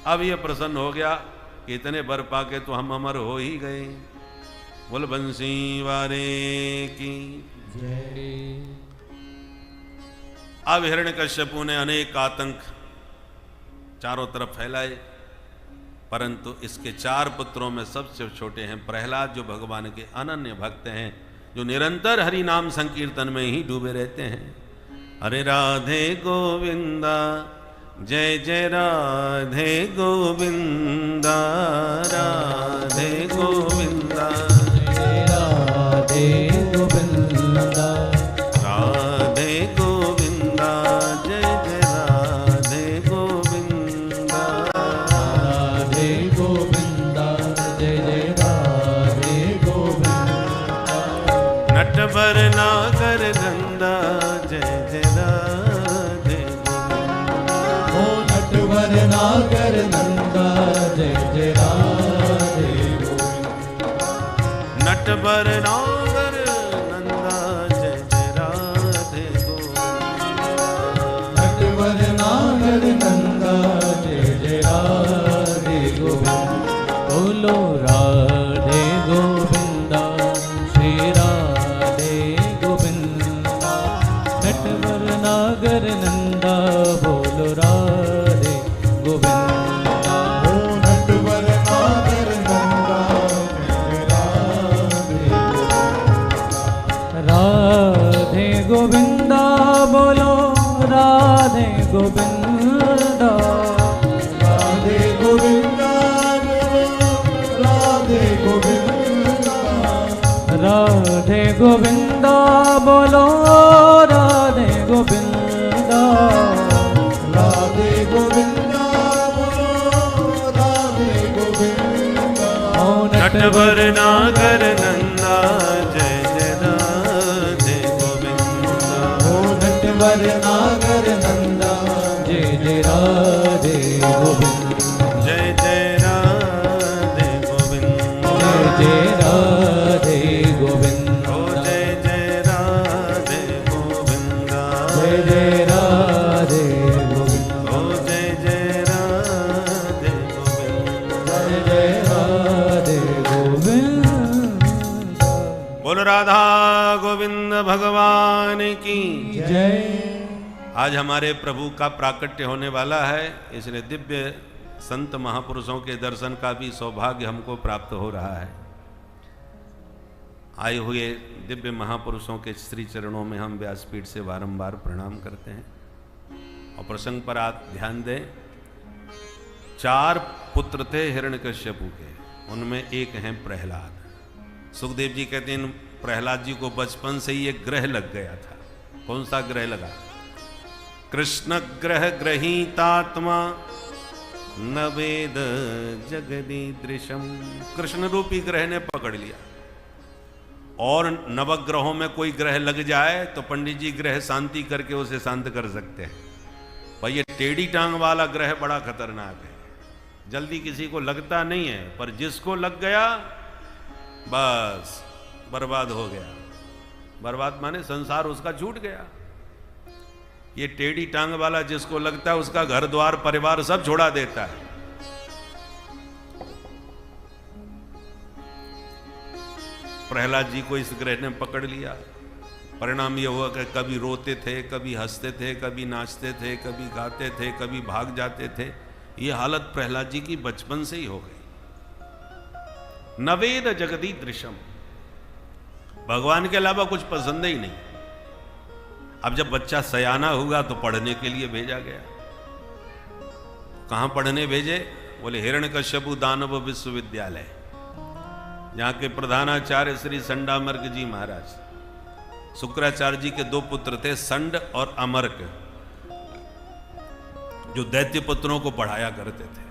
अब ये प्रसन्न हो गया कि इतने वर पाके तो हम अमर हो ही गए। बोल बंसी वारे की जय। अब हिरण्यकश्यपु ने अनेक आतंक चारों तरफ फैलाए, परंतु इसके 4 पुत्रों में सबसे छोटे हैं प्रहलाद, जो भगवान के अनन्य भक्त हैं, जो निरंतर हरि नाम संकीर्तन में ही डूबे रहते हैं। हरे राधे गोविंदा, जय जय राधे गोविंदा, राधे गोविंदा, राधे गोविंदा, गोविंदा जय जय राधे गोविंदा। नटवर नागर नंदा जय जय राधे गोविंदा। ओ नटवर नागर नंदा जय जय राधे गोविंदा। नटवर नागर नंदा जय जय राधे गोविंदा। नटवर नागर नंदा जय जय राधे गोविंदा। बोलो राधे गोविंदा श्री राधे गोविंदा। नटवर नागर नंदा बोलो राधे गोविंदा। ओ नटवर नागर नंदा जय राधे गोविंदा। राधे गोविंदा बोलो राधे गोविंदा। राधे गोविंदा राधे गोविंदा। राधे गोविंदा बोलो राधे गोविंदा। राधे गोविंदा बोलो राधे गोविंदा। ओ नटवर नागर नंदा जय जय राधे गोविंदा। ओ नटवर नागर नंदा जय जय राधे गोविंदा। जय जय राधे गोविंदा। जय जय राधे गोविंदा। ओ जय जय राधे गोविंदा। जय जय राधे गोविंदा। ओ जय जय राधे गोविंदा। जय जय राधे गोविंदा। बोलो राधा गोविंद भगवान की। जय। आज हमारे प्रभु का प्राकट्य होने वाला है, इसलिए दिव्य संत महापुरुषों के दर्शन का भी सौभाग्य हमको प्राप्त हो रहा है। आए हुए दिव्य महापुरुषों के श्री चरणों में हम व्यासपीठ से बारंबार प्रणाम करते हैं। और प्रसंग पर आप ध्यान दें, 4 पुत्र थे हिरण्यकश्यपु के, उनमें एक हैं प्रहलाद। सुखदेव जी कहते हैं प्रहलाद जी को बचपन से ही एक ग्रह लग गया था। कौन सा ग्रह लगा? कृष्ण ग्रह ग्रहीतात्मा न वेद जगदीदृशम। कृष्ण रूपी ग्रह ने पकड़ लिया। और नवग्रहों में कोई ग्रह लग जाए तो पंडित जी ग्रह शांति करके उसे शांत कर सकते हैं, पर ये टेढ़ी टांग वाला ग्रह बड़ा खतरनाक है। जल्दी किसी को लगता नहीं है, पर जिसको लग गया बस बर्बाद हो गया। बर्बाद माने संसार उसका छूट गया। ये टेढ़ी टांग वाला जिसको लगता है उसका घर द्वार परिवार सब छोड़ा देता है। प्रहलाद जी को इस ग्रह ने पकड़ लिया। परिणाम यह हुआ कि कभी रोते थे, कभी हंसते थे, कभी नाचते थे, कभी गाते थे, कभी भाग जाते थे। ये हालत प्रहलाद जी की बचपन से ही हो गई। नवेद जगदी दृश्यम, भगवान के अलावा कुछ पसंद ही नहीं। अब जब बच्चा सयाना हुआ तो पढ़ने के लिए भेजा गया। कहां पढ़ने भेजे? बोले हिरण्यकश्यपु दानव विश्वविद्यालय, जहां के प्रधानाचार्य श्री संडामर्क जी महाराज। शुक्राचार्य जी के 2 पुत्र थे, संड और अमर्क, जो दैत्य पुत्रों को पढ़ाया करते थे।